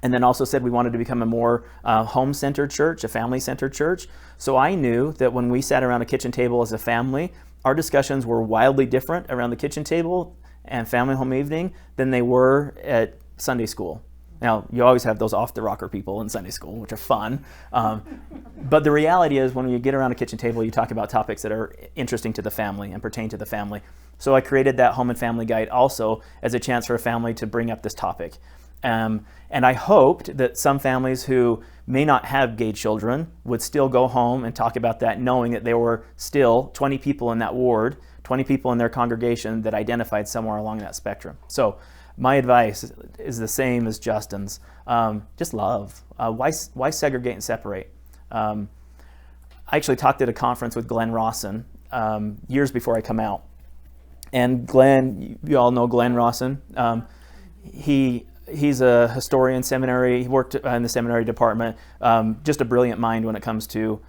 And then also said we wanted to become a more home-centered church, a family-centered church. So I knew that when we sat around a kitchen table as a family, our discussions were wildly different around the kitchen table and family home evening than they were at Sunday school. Now, you always have those off-the-rocker people in Sunday school, which are fun. But the reality is when you get around a kitchen table, you talk about topics that are interesting to the family and pertain to the family. So I created that home and family guide also as a chance for a family to bring up this topic. And I hoped that some families who may not have gay children would still go home and talk about that, knowing that there were still 20 people in that ward, 20 people in their congregation that identified somewhere along that spectrum. So my advice is the same as Justin's. Just love. Why segregate and separate? I actually talked at a conference with Glenn Rawson years before I come out. And Glenn, you all know Glenn Rawson. He's a historian, seminary. He worked in the seminary department. Just a brilliant mind when it comes to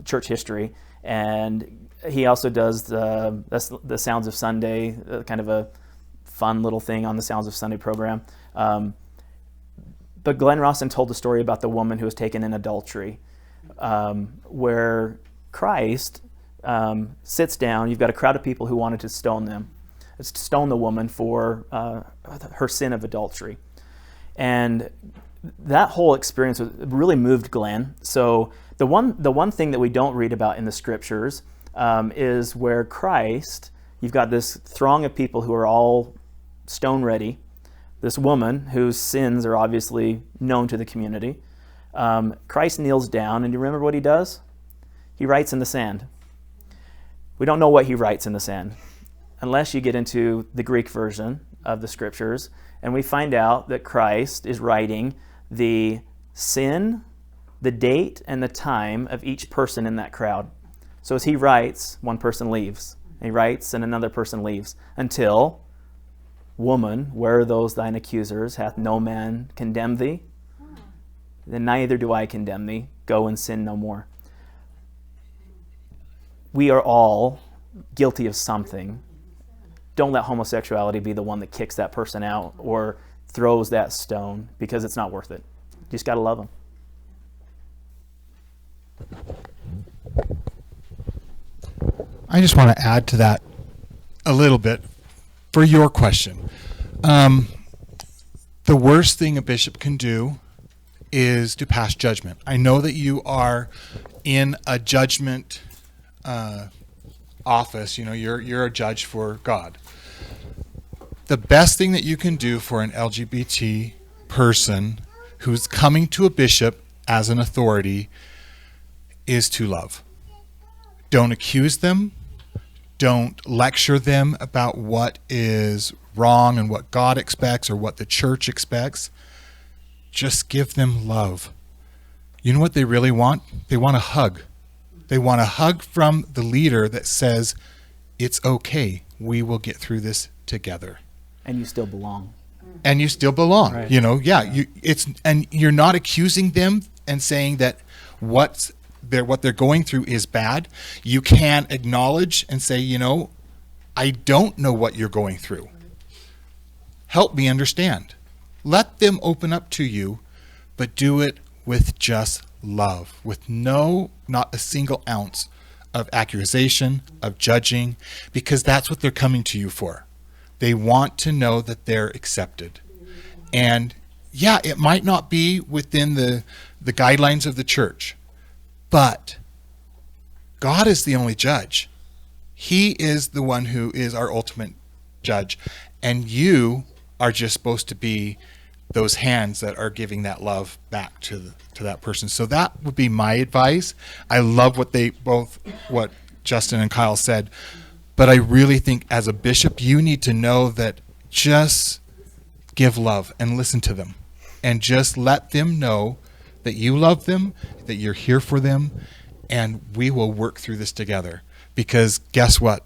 church history. And he also does the Sounds of Sunday, kind of a fun little thing on the Sounds of Sunday program. But Glenn Rawson told the story about the woman who was taken in adultery, where Christ sits down. You've got a crowd of people who wanted to stone the woman for her sin of adultery. And that whole experience really moved Glenn. So the one thing that we don't read about in the scriptures is where Christ, you've got this throng of people who are all stone ready, this woman whose sins are obviously known to the community. Christ kneels down, and do you remember what he does? He writes in the sand. We don't know what he writes in the sand unless you get into the Greek version of the scriptures, and we find out that Christ is writing the sin, the date, and the time of each person in that crowd. So as he writes, one person leaves. He writes, and another person leaves, until, woman, where are those thine accusers? Hath no man condemned thee? Then neither do I condemn thee. Go and sin no more. We are all guilty of something. Don't let homosexuality be the one that kicks that person out or throws that stone, because it's not worth it. You just got to love them. I just want to add to that a little bit for your question. The worst thing a bishop can do is to pass judgment. I know that you are in a judgment office. You know, you're a judge for God. The best thing that you can do for an LGBT person who's coming to a bishop as an authority is to love. Don't accuse them. Don't lecture them about what is wrong and what God expects or what the church expects. Just give them love. You know what they really want? They want a hug. They want a hug from the leader that says, it's okay, we will get through this together. And you still belong. And you still belong. Right. You know, and you're not accusing them and saying that what they're going through is bad. You can acknowledge and say, you know, I don't know what you're going through. Help me understand. Let them open up to you, but do it with just love, with not a single ounce of accusation, of judging, because that's what they're coming to you for. They want to know that they're accepted. And yeah, it might not be within the guidelines of the church, but God is the only judge. He is the one who is our ultimate judge. And you are just supposed to be those hands that are giving that love back to that person. So that would be my advice. I love what Justin and Kyle said, but I really think as a bishop, you need to know that just give love and listen to them and just let them know that you love them, that you're here for them, and we will work through this together. Because guess what?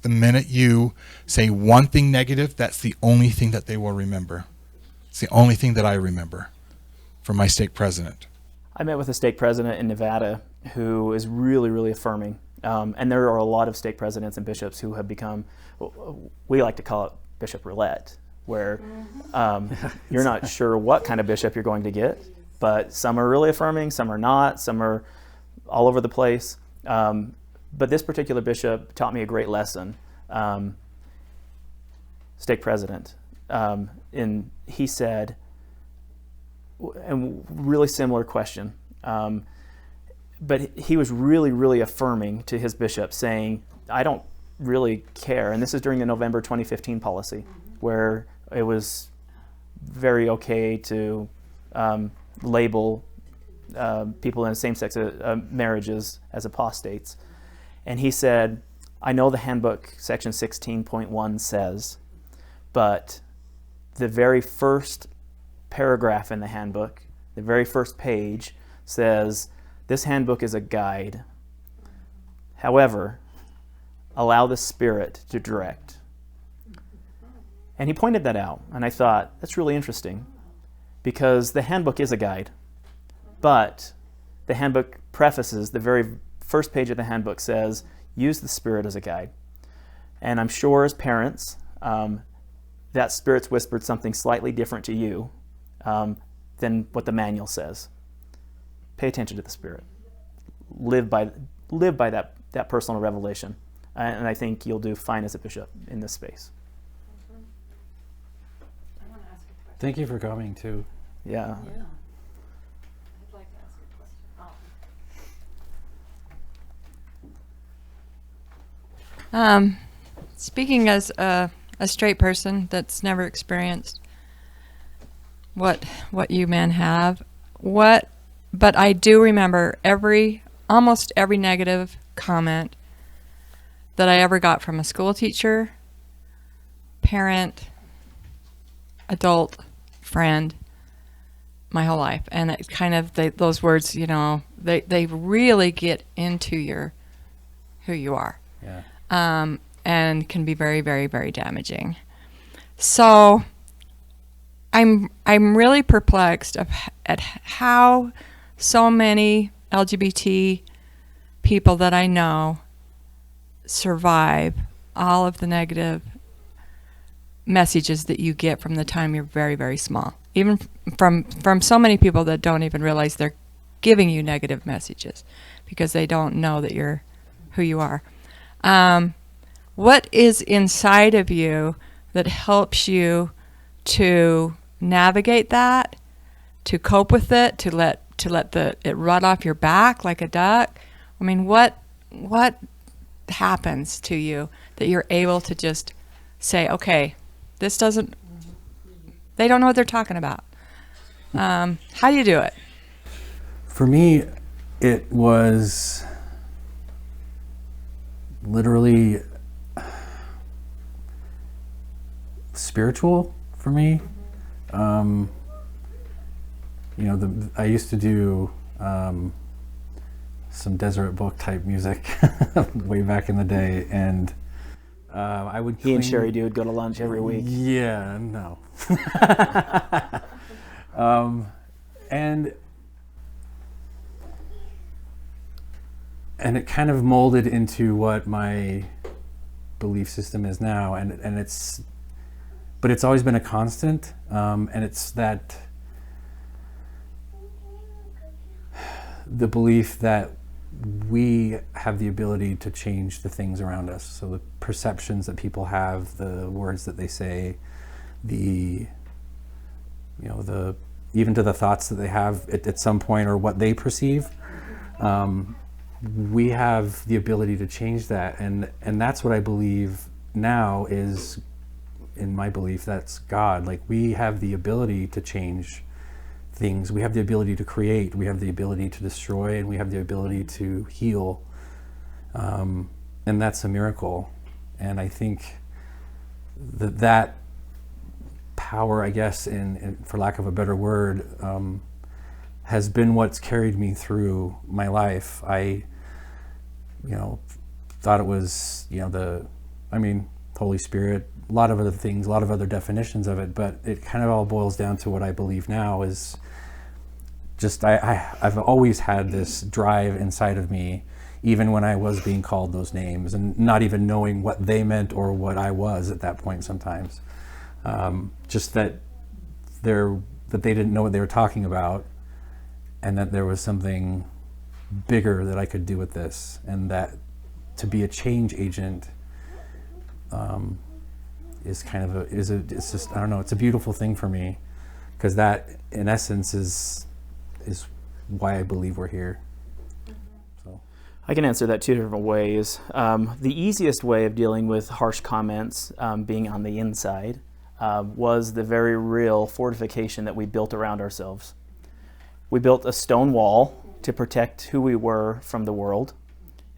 The minute you say one thing negative, that's the only thing that they will remember. It's the only thing that I remember from my stake president. I met with a stake president in Nevada who is really, really affirming. And there are a lot of stake presidents and bishops who have become, we like to call it bishop roulette, where you're not sure what kind of bishop you're going to get, but some are really affirming, some are not, some are all over the place. But this particular bishop taught me a great lesson. Stake president. He said, and really similar question. But he was really, really affirming to his bishop, saying, I don't really care. And this is during the November 2015 policy, where it was very okay to label people in same-sex marriages as apostates. And he said, I know the handbook, section 16.1 says, but the very first paragraph in the handbook, the very first page, says, this handbook is a guide. However, allow the Spirit to direct. And he pointed that out, and I thought, that's really interesting, because the handbook is a guide, but the handbook prefaces, the very first page of the handbook says, use the Spirit as a guide. And I'm sure as parents, that Spirit's whispered something slightly different to you than what the manual says. Pay attention to the Spirit. Live by that personal revelation. And I think you'll do fine as a bishop in this space. Thank you for coming too. Yeah. I'd like to ask a question. Speaking as a straight person that's never experienced what you men have, but I do remember almost every negative comment that I ever got from a school teacher, parent, adult, friend, my whole life. And it kind of, those words, they really get into who you are. Yeah. And can be very, very, very damaging. So I'm really perplexed at how so many LGBT people that I know survive all of the negative messages that you get from the time you're very, very small. Even from so many people that don't even realize they're giving you negative messages because they don't know that you're who you are. What is inside of you that helps you to navigate that, to cope with it, to let it run off your back like a duck? I mean, what happens to you that you're able to just say, okay, they don't know what they're talking about. How do you do it? For me, it was literally spiritual for me. I used to do some Deseret Book type music way back in the day, and I would. He and Sherry would go to lunch every week. Yeah, no. And it kind of molded into what my belief system is now, but it's always been a constant, and it's that the belief that we have the ability to change the things around us. So the perceptions that people have, the words that they say, even to the thoughts that they have at some point, or what they perceive, we have the ability to change that, and that's what I believe now is, in my belief, that's God. Like, we have the ability to change things. We have the ability to create. We have the ability to destroy, and we have the ability to heal. And that's a miracle. And I think that power, I guess, in for lack of a better word, has been what's carried me through my life. I, thought it was, Holy Spirit, a lot of other things, a lot of other definitions of it, but it kind of all boils down to what I believe now is just, I've always had this drive inside of me, even when I was being called those names and not even knowing what they meant or what I was at that point sometimes. Just that they didn't know what they were talking about, and that there was something bigger that I could do with this, and that to be a change agent is kind of it's just, I don't know, it's a beautiful thing for me, because that, in essence, is why I believe we're here. So. I can answer that two different ways. The easiest way of dealing with harsh comments being on the inside was the very real fortification that we built around ourselves. We built a stone wall to protect who we were from the world,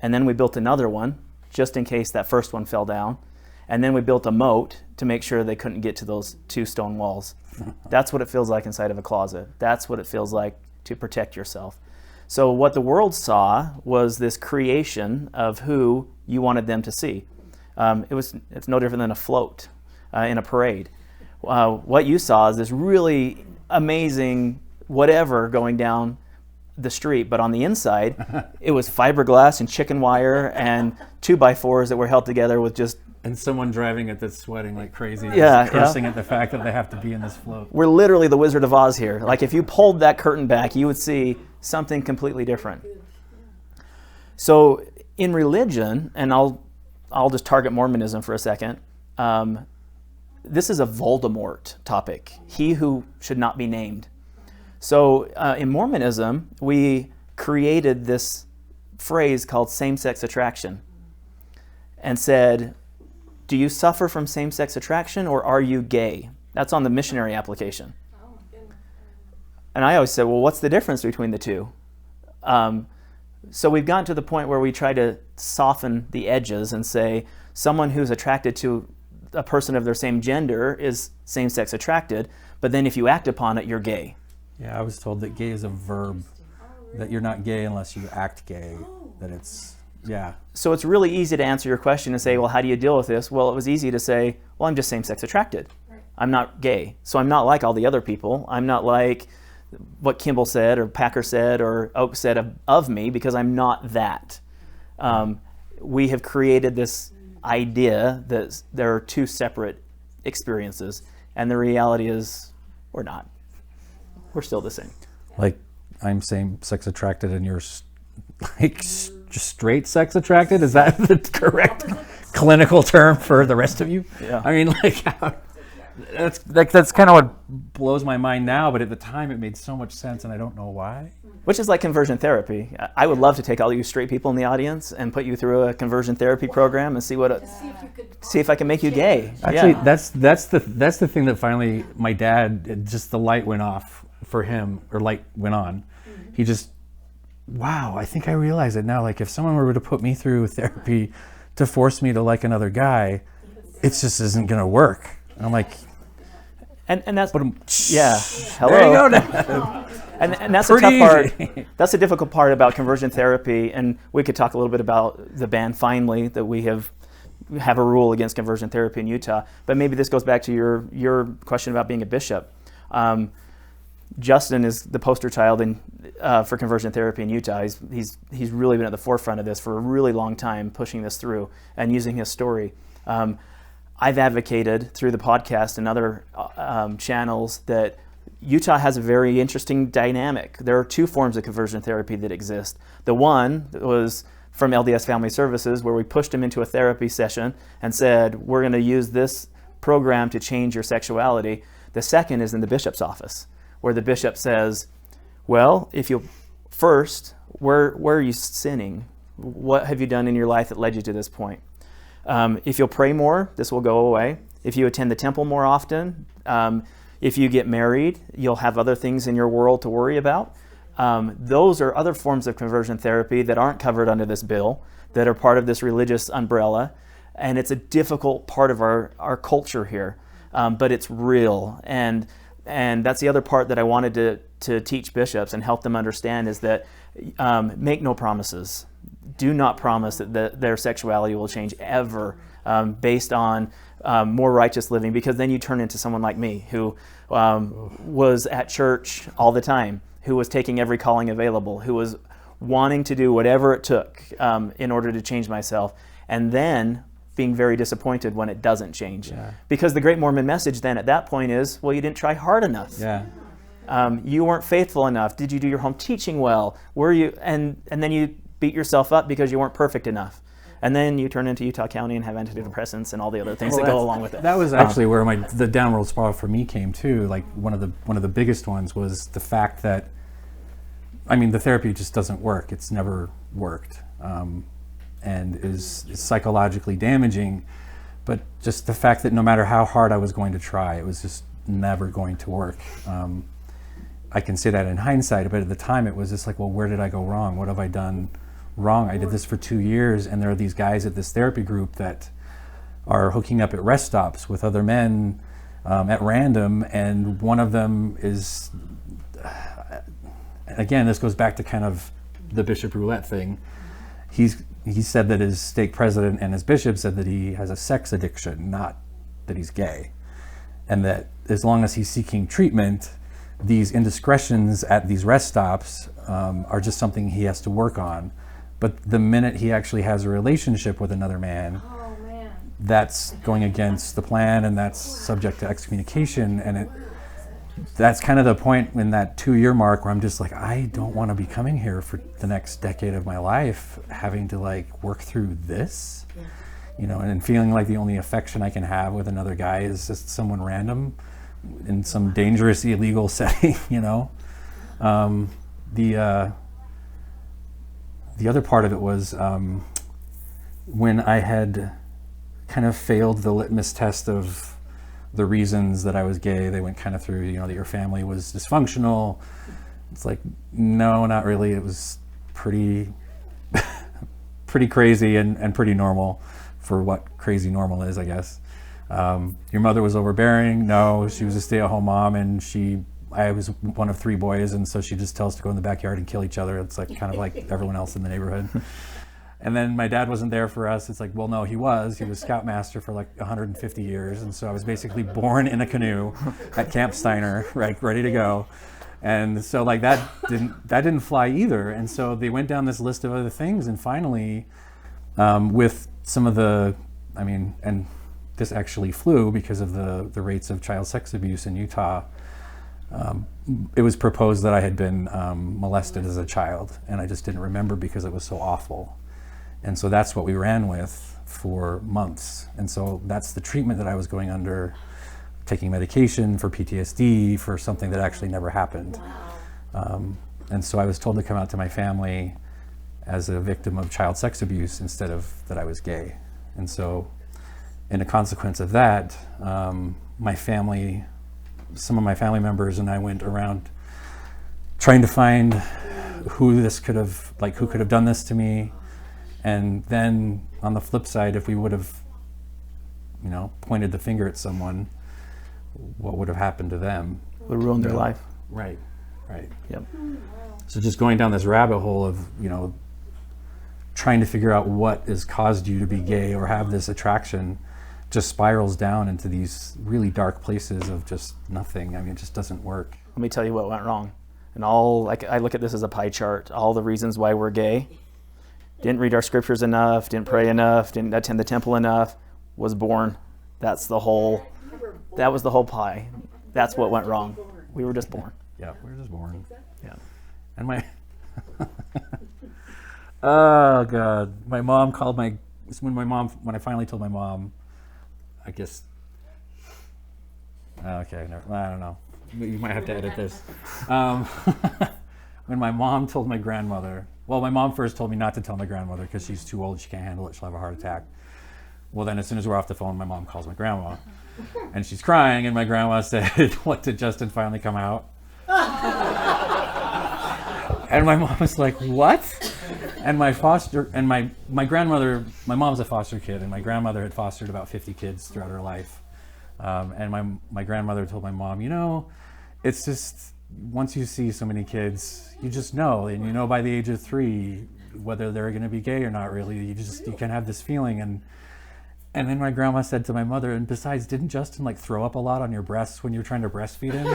and then we built another one just in case that first one fell down, and then we built a moat to make sure they couldn't get to those two stone walls. That's what it feels like inside of a closet. That's what it feels like to protect yourself. So what the world saw was this creation of who you wanted them to see. It's no different than a float in a parade. What you saw is this really amazing whatever going down the street, but on the inside, it was fiberglass and chicken wire and 2x4s that were held together with just... And someone driving it that's sweating like crazy, Yeah, just cursing at the fact that they have to be in this float. We're literally the Wizard of Oz here. Like if you pulled that curtain back, you would see something completely different. So in religion, and I'll just target Mormonism for a second, this is a Voldemort topic, he who should not be named. So in Mormonism, we created this phrase called same-sex attraction and said, do you suffer from same-sex attraction or are you gay? That's on the missionary application. And I always said, well, what's the difference between the two? So we've gotten to the point where we try to soften the edges and say someone who's attracted to a person of their same gender is same-sex attracted, but then if you act upon it, you're gay. Yeah, I was told that gay is a verb, that you're not gay unless you act gay, that it's, yeah. So it's really easy to answer your question and say, well, how do you deal with this? Well, it was easy to say, well, I'm just same-sex attracted. I'm not gay. So I'm not like all the other people. I'm not like what Kimball said or Packer said or Oak said of me because I'm not that. We have created this idea that there are two separate experiences, and the reality is we're not. We're still the same. Like I'm same-sex attracted and you're just straight sex attracted? Is that the correct clinical term for the rest of you? Yeah. I mean, like, that's kind of what blows my mind now, but at the time it made so much sense and I don't know why. Which is like conversion therapy. I would love to take all you straight people in the audience and put you through a conversion therapy program and see if I can make you gay. Actually, Yeah. that's the thing that finally my dad, just the light went off for him, or light went on. He just, wow, I think I realize it now. Like if someone were to put me through therapy to force me to like another guy, it just isn't gonna work. And I'm like, and that's but yeah. Hello. there you go now. And that's a Pretty tough part. easy. That's the difficult part about conversion therapy. And we could talk a little bit about the ban finally that we have a rule against conversion therapy in Utah. But maybe this goes back to your question about being a bishop. Justin is the poster child for conversion therapy in Utah. He's really been at the forefront of this for a really long time, pushing this through and using his story. I've advocated through the podcast and other channels that Utah has a very interesting dynamic. There are two forms of conversion therapy that exist. The one was from LDS Family Services, where we pushed him into a therapy session and said, we're going to use this program to change your sexuality. The second is in the bishop's office, where the bishop says, well, if you first, where are you sinning? What have you done in your life that led you to this point? If you'll pray more, this will go away. If you attend the temple more often, if you get married, you'll have other things in your world to worry about. Those are other forms of conversion therapy that aren't covered under this bill, that are part of this religious umbrella. And it's a difficult part of our culture here, but it's real. And that's the other part that I wanted to teach bishops and help them understand is that make no promises. Do not promise that their sexuality will change ever based on more righteous living, because then you turn into someone like me who was at church all the time, who was taking every calling available, who was wanting to do whatever it took in order to change myself, and then being very disappointed when it doesn't change. Yeah. Because the Great Mormon message then at that point is, well, you didn't try hard enough. Yeah. You weren't faithful enough. Did you do your home teaching well? Were you? And then you beat yourself up because you weren't perfect enough. And then you turn into Utah County and have antidepressants and all the other things that go along with it. That was actually where the downward spiral for me came too. Like one of the biggest ones was the fact that, I mean, the therapy just doesn't work. It's never worked, and is psychologically damaging. But just the fact that no matter how hard I was going to try, it was just never going to work. I can say that in hindsight, but at the time it was just like, well, where did I go wrong? What have I done wrong? I did this for 2 years, and there are these guys at this therapy group that are hooking up at rest stops with other men at random, and one of them is, again, this goes back to kind of the Bishop Roulette thing. He said that his stake president and his bishop said that he has a sex addiction, not that he's gay, and that as long as he's seeking treatment, these indiscretions at these rest stops are just something he has to work on. But the minute he actually has a relationship with another man, that's going against the plan, and that's subject to excommunication. And that's kind of the point in that 2-year mark where I'm just like, I don't want to be coming here for the next decade of my life, having to like work through this, you know, and feeling like the only affection I can have with another guy is just someone random in some dangerous, illegal setting, you know. The other part of it was when I had kind of failed the litmus test of the reasons that I was gay. They went kind of through, you know, that your family was dysfunctional. It's like, no, not really. It was pretty crazy and pretty normal for what crazy normal is, I guess. Your mother was overbearing. No, she was a stay-at-home mom, and I was one of 3 boys, and so she just tells us to go in the backyard and kill each other. It's like kind of like everyone else in the neighborhood. And then my dad wasn't there for us. It's like, well, no, he was scoutmaster for like 150 years, and so I was basically born in a canoe at Camp Steiner, right, ready to go. And so like that didn't fly either. And so they went down this list of other things, and finally, with some of the, I mean, and this actually flew because of the rates of child sex abuse in Utah. It was proposed that I had been molested as a child, and I just didn't remember because it was so awful. And so that's what we ran with for months. And so that's the treatment that I was going under, taking medication for PTSD for something that actually never happened. And so I was told to come out to my family as a victim of child sex abuse instead of that I was gay. And so in a consequence of that, my family, some of my family members and I went around trying to find who could have done this to me. And then on the flip side, if we would have, you know, pointed the finger at someone, what would have happened to them? Would have ruined their life. Right. Yep. So just going down this rabbit hole of, you know, trying to figure out what has caused you to be gay or have this attraction just spirals down into these really dark places of just nothing. I mean, it just doesn't work. Let me tell you what went wrong. And I look at this as a pie chart. All the reasons why we're gay. Didn't read our scriptures enough, didn't pray enough, didn't attend the temple enough, was born. That was the whole pie. That's what went wrong. We were just born. Yeah, we were just born. Yeah. And oh God, my mom called when I finally told my mom, I guess, okay, I don't know. You might have to edit this. When my mom told my grandmother, well, my mom first told me not to tell my grandmother because she's too old, she can't handle it, she'll have a heart attack. Well, then as soon as we're off the phone, my mom calls my grandma, and she's crying, and my grandma said, what, did Justin finally come out? And my mom was like, what? And my grandmother, my mom's a foster kid, and my grandmother had fostered about 50 kids throughout her life. And my grandmother told my mom, you know, it's just, once you see so many kids, you just know, and you know by the age of 3 whether they're going to be gay or not. Really, you can have this feeling. And then my grandma said to my mother, and besides, didn't Justin like throw up a lot on your breasts when you were trying to breastfeed him?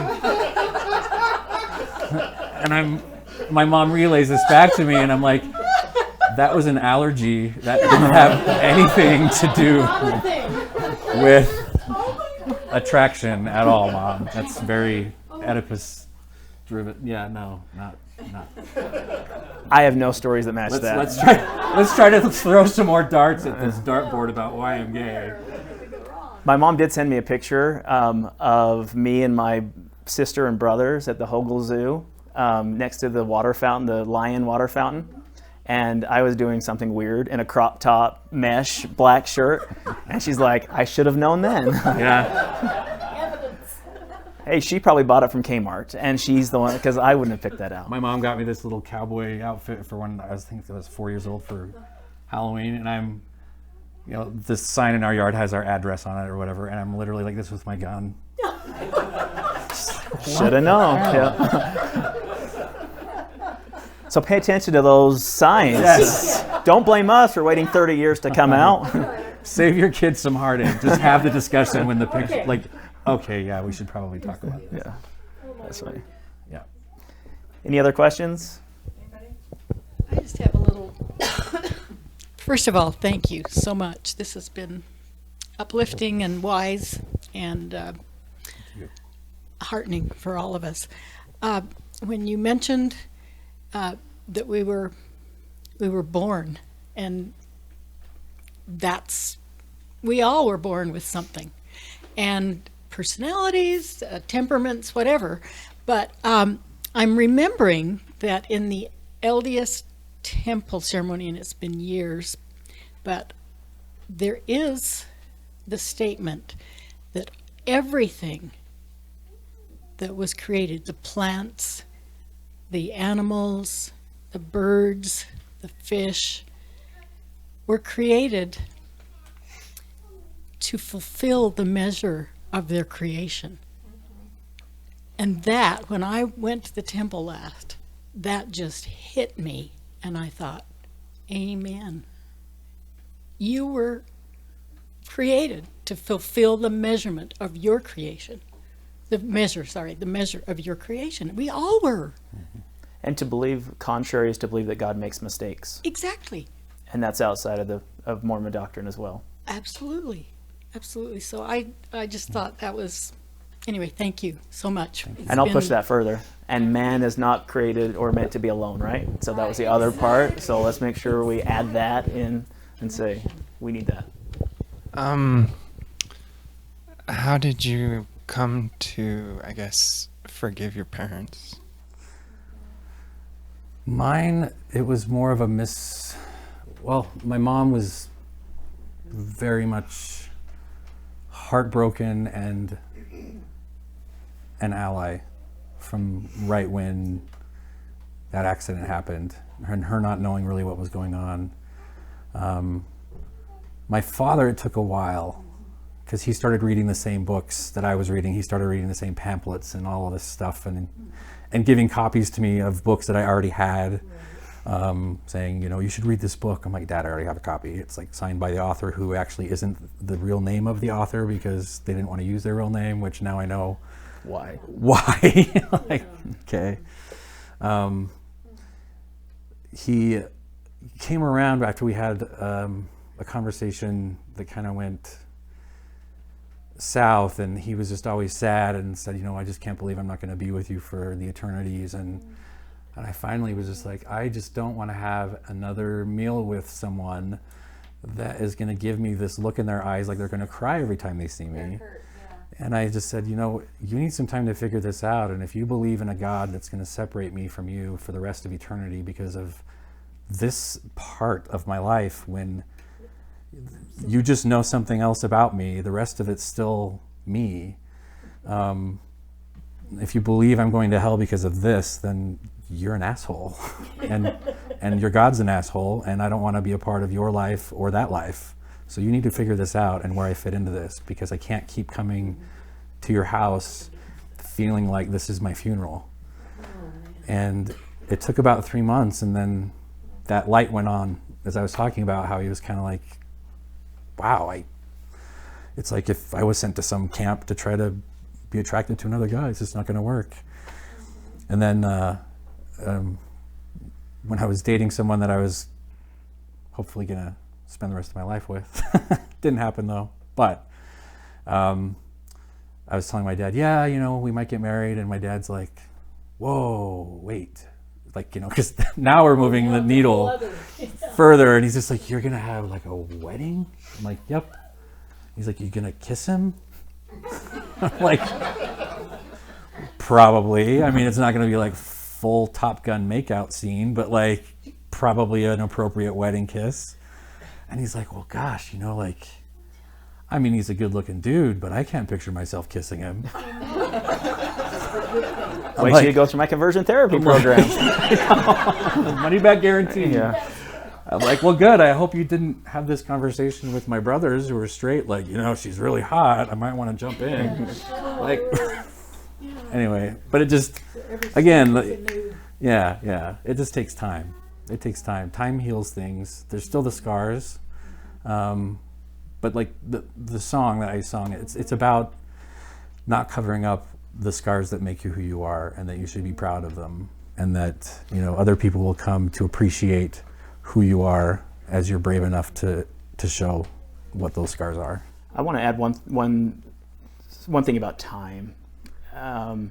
And my mom relays this back to me, and I'm like, that was an allergy. That didn't have anything to do with attraction at all, Mom. That's very Oedipus driven. Yeah, no, not. I have no stories that match that. Let's try to throw some more darts at this dartboard about why I'm gay. My mom did send me a picture of me and my sister and brothers at the Hogle Zoo next to the water fountain, the lion water fountain. And I was doing something weird in a crop top, mesh, black shirt. And she's like, I should have known then. Yeah. Hey, she probably bought it from Kmart. And she's the one, because I wouldn't have picked that out. My mom got me this little cowboy outfit for when I think I was 4 years old for Halloween, and I'm, this sign in our yard has our address on it or whatever, and I'm literally like this with my gun. Should have known. Yeah. So pay attention to those signs. Yes. Don't blame us for waiting 30 years to come out. Save your kids some heartache. Just have the discussion when the picture, okay, yeah, we should probably talk about this. Yeah, that's funny. Yeah. Any other questions? I just have a little. First of all, thank you so much. This has been uplifting and wise and heartening for all of us. When you mentioned that we were born, and we all were born with something, and personalities, temperaments, whatever. But I'm remembering that in the LDS temple ceremony, and it's been years, but there is the statement that everything that was created, the plants, the animals, the birds, the fish, were created to fulfill the measure of their creation. And that, when I went to the temple last, that just hit me, and I thought, amen. You were created to fulfill the measurement of your creation. The measure of your creation. We all were. And to believe contrary is to believe that God makes mistakes. Exactly. And that's outside of Mormon doctrine as well. Absolutely. Absolutely. So I just thought that was, anyway, thank you so much. And I'll push that further. And man is not created or meant to be alone, right? So that was the other part. So let's make sure we add that in and say, we need that. How did you come to, I guess, forgive your parents? Mine, it was more of a well, my mom was very much heartbroken and an ally from right when that accident happened, and her not knowing really what was going on. My father, it took a while, because he started reading the same books that I was reading. He started reading the same pamphlets and all of this stuff, and giving copies to me of books that I already had, saying, you should read this book. I'm like, Dad, I already have a copy. It's like signed by the author, who actually isn't the real name of the author, because they didn't want to use their real name, which now I know Why. Like, okay. He came around after we had a conversation that kind of went south, and he was just always sad and said, I just can't believe I'm not going to be with you for the eternities. And I finally was just like, I just don't want to have another meal with someone that is going to give me this look in their eyes like they're going to cry every time they see me. And I just said, you need some time to figure this out. And if you believe in a God that's going to separate me from you for the rest of eternity because of this part of my life, when you just know something else about me, the rest of it's still me. If you believe I'm going to hell because of this, then you're an asshole. and your God's an asshole, and I don't want to be a part of your life or that life. So you need to figure this out and where I fit into this, because I can't keep coming to your house feeling like this is my funeral. And it took about 3 months, and then that light went on as I was talking about how he was kind of like, wow, it's like if I was sent to some camp to try to be attracted to another guy, it's just not going to work. And then when I was dating someone that I was hopefully going to spend the rest of my life with, didn't happen though, but I was telling my dad, we might get married, and my dad's like, whoa, wait. Like, because now we're moving the needle further. And he's just like, you're going to have like a wedding? I'm like, yep. He's like, you're going to kiss him? I'm like, probably. I mean, it's not going to be like full Top Gun makeout scene, but like probably an appropriate wedding kiss. And he's like, well, gosh, like, I mean, he's a good looking dude, but I can't picture myself kissing him. Wait till you go through my conversion therapy program. Money back guarantee. Yeah. I'm like, well, good. I hope you didn't have this conversation with my brothers who are straight. Like, she's really hot. I might want to jump in. Like, anyway, but it just, again, it just takes time. It takes time. Time heals things. There's still the scars. But like the song that I sung, it's about not covering up the scars that make you who you are, and that you should be proud of them, and that other people will come to appreciate who you are as you're brave enough to show what those scars are. I want to add one thing about time, and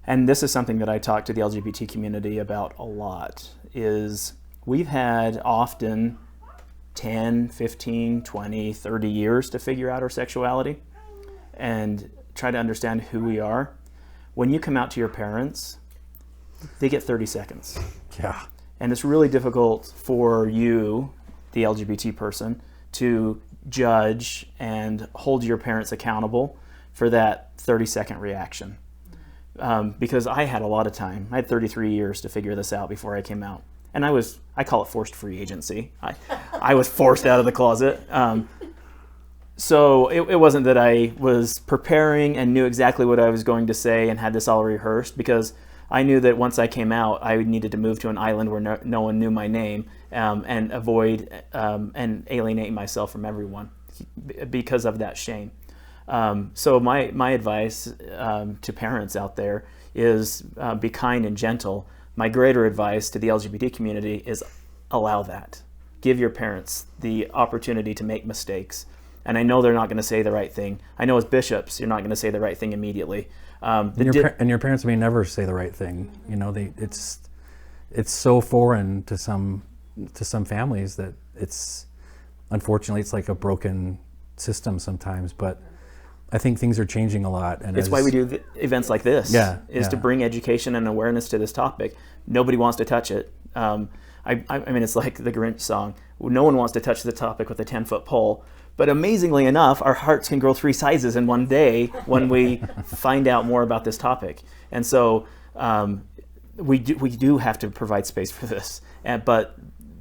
this is something that I talk to the LGBT community about a lot. Is we've had often 10, 15, 20, 30 years to figure out our sexuality and try to understand who we are. When you come out to your parents, they get 30 seconds. Yeah. And it's really difficult for you, the LGBT person, to judge and hold your parents accountable for that 30-second reaction. Because I had a lot of time. I had 33 years to figure this out before I came out. And I call it forced free agency. I was forced out of the closet. So it wasn't that I was preparing and knew exactly what I was going to say and had this all rehearsed, because I knew that once I came out, I needed to move to an island where no one knew my name, and avoid and alienate myself from everyone because of that shame. So my advice to parents out there is be kind and gentle. My greater advice to the LGBT community is allow that. Give your parents the opportunity to make mistakes. And I know they're not going to say the right thing. I know as bishops, you're not going to say the right thing immediately. And your parents may never say the right thing. It's so foreign to some families that unfortunately it's like a broken system sometimes. But I think things are changing a lot, and it's why we do events like this. To bring education and awareness to this topic. Nobody wants to touch it. I mean, it's like the Grinch song. No one wants to touch the topic with a 10-foot pole. But amazingly enough, our hearts can grow 3 sizes in one day when we find out more about this topic. And so we do have to provide space for this. But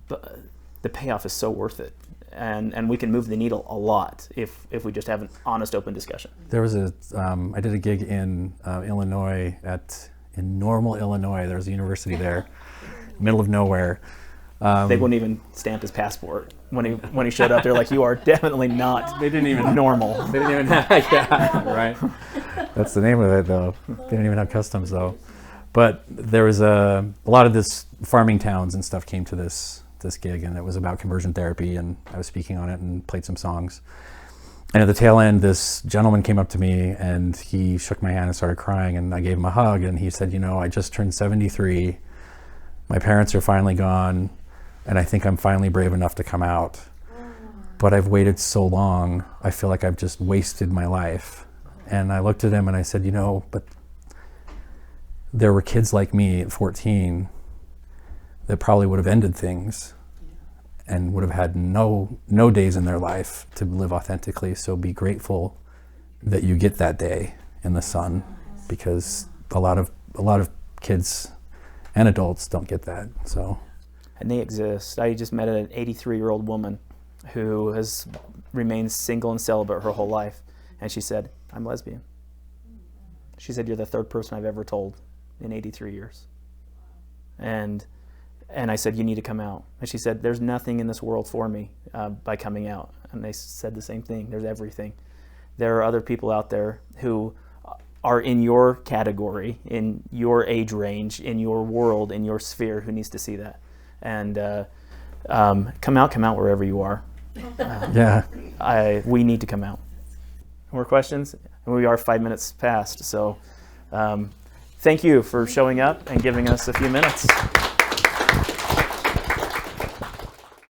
the payoff is so worth it. And we can move the needle a lot if we just have an honest, open discussion. There was I did a gig in Illinois, in Normal, Illinois. There was a university there, middle of nowhere. They wouldn't even stamp his passport when he showed up. They're like, "You are definitely not." They didn't even normal. They didn't even have, yeah, right. That's the name of it, though. They didn't even have customs, though. But there was a lot of this farming towns and stuff came to this gig, and it was about conversion therapy, and I was speaking on it and played some songs. And at the tail end, this gentleman came up to me and he shook my hand and started crying, and I gave him a hug, and he said, I just turned 73. My parents are finally gone, and I think I'm finally brave enough to come out. But I've waited so long, I feel like I've just wasted my life. And I looked at him and I said, but there were kids like me at 14 that probably would have ended things and would have had no days in their life to live authentically. So be grateful that you get that day in the sun, because a lot of kids and adults don't get that. So. And they exist. I just met an 83-year-old woman who has remained single and celibate her whole life. And she said, "I'm lesbian." She said, "You're the third person I've ever told in 83 years. And I said, "You need to come out." And she said, "There's nothing in this world for me by coming out." And they said the same thing. There's everything. There are other people out there who are in your category, in your age range, in your world, in your sphere, who needs to see that. And come out wherever you are. Yeah. We need to come out. More questions? And we are 5 minutes past, so thank you for showing up and giving us a few minutes.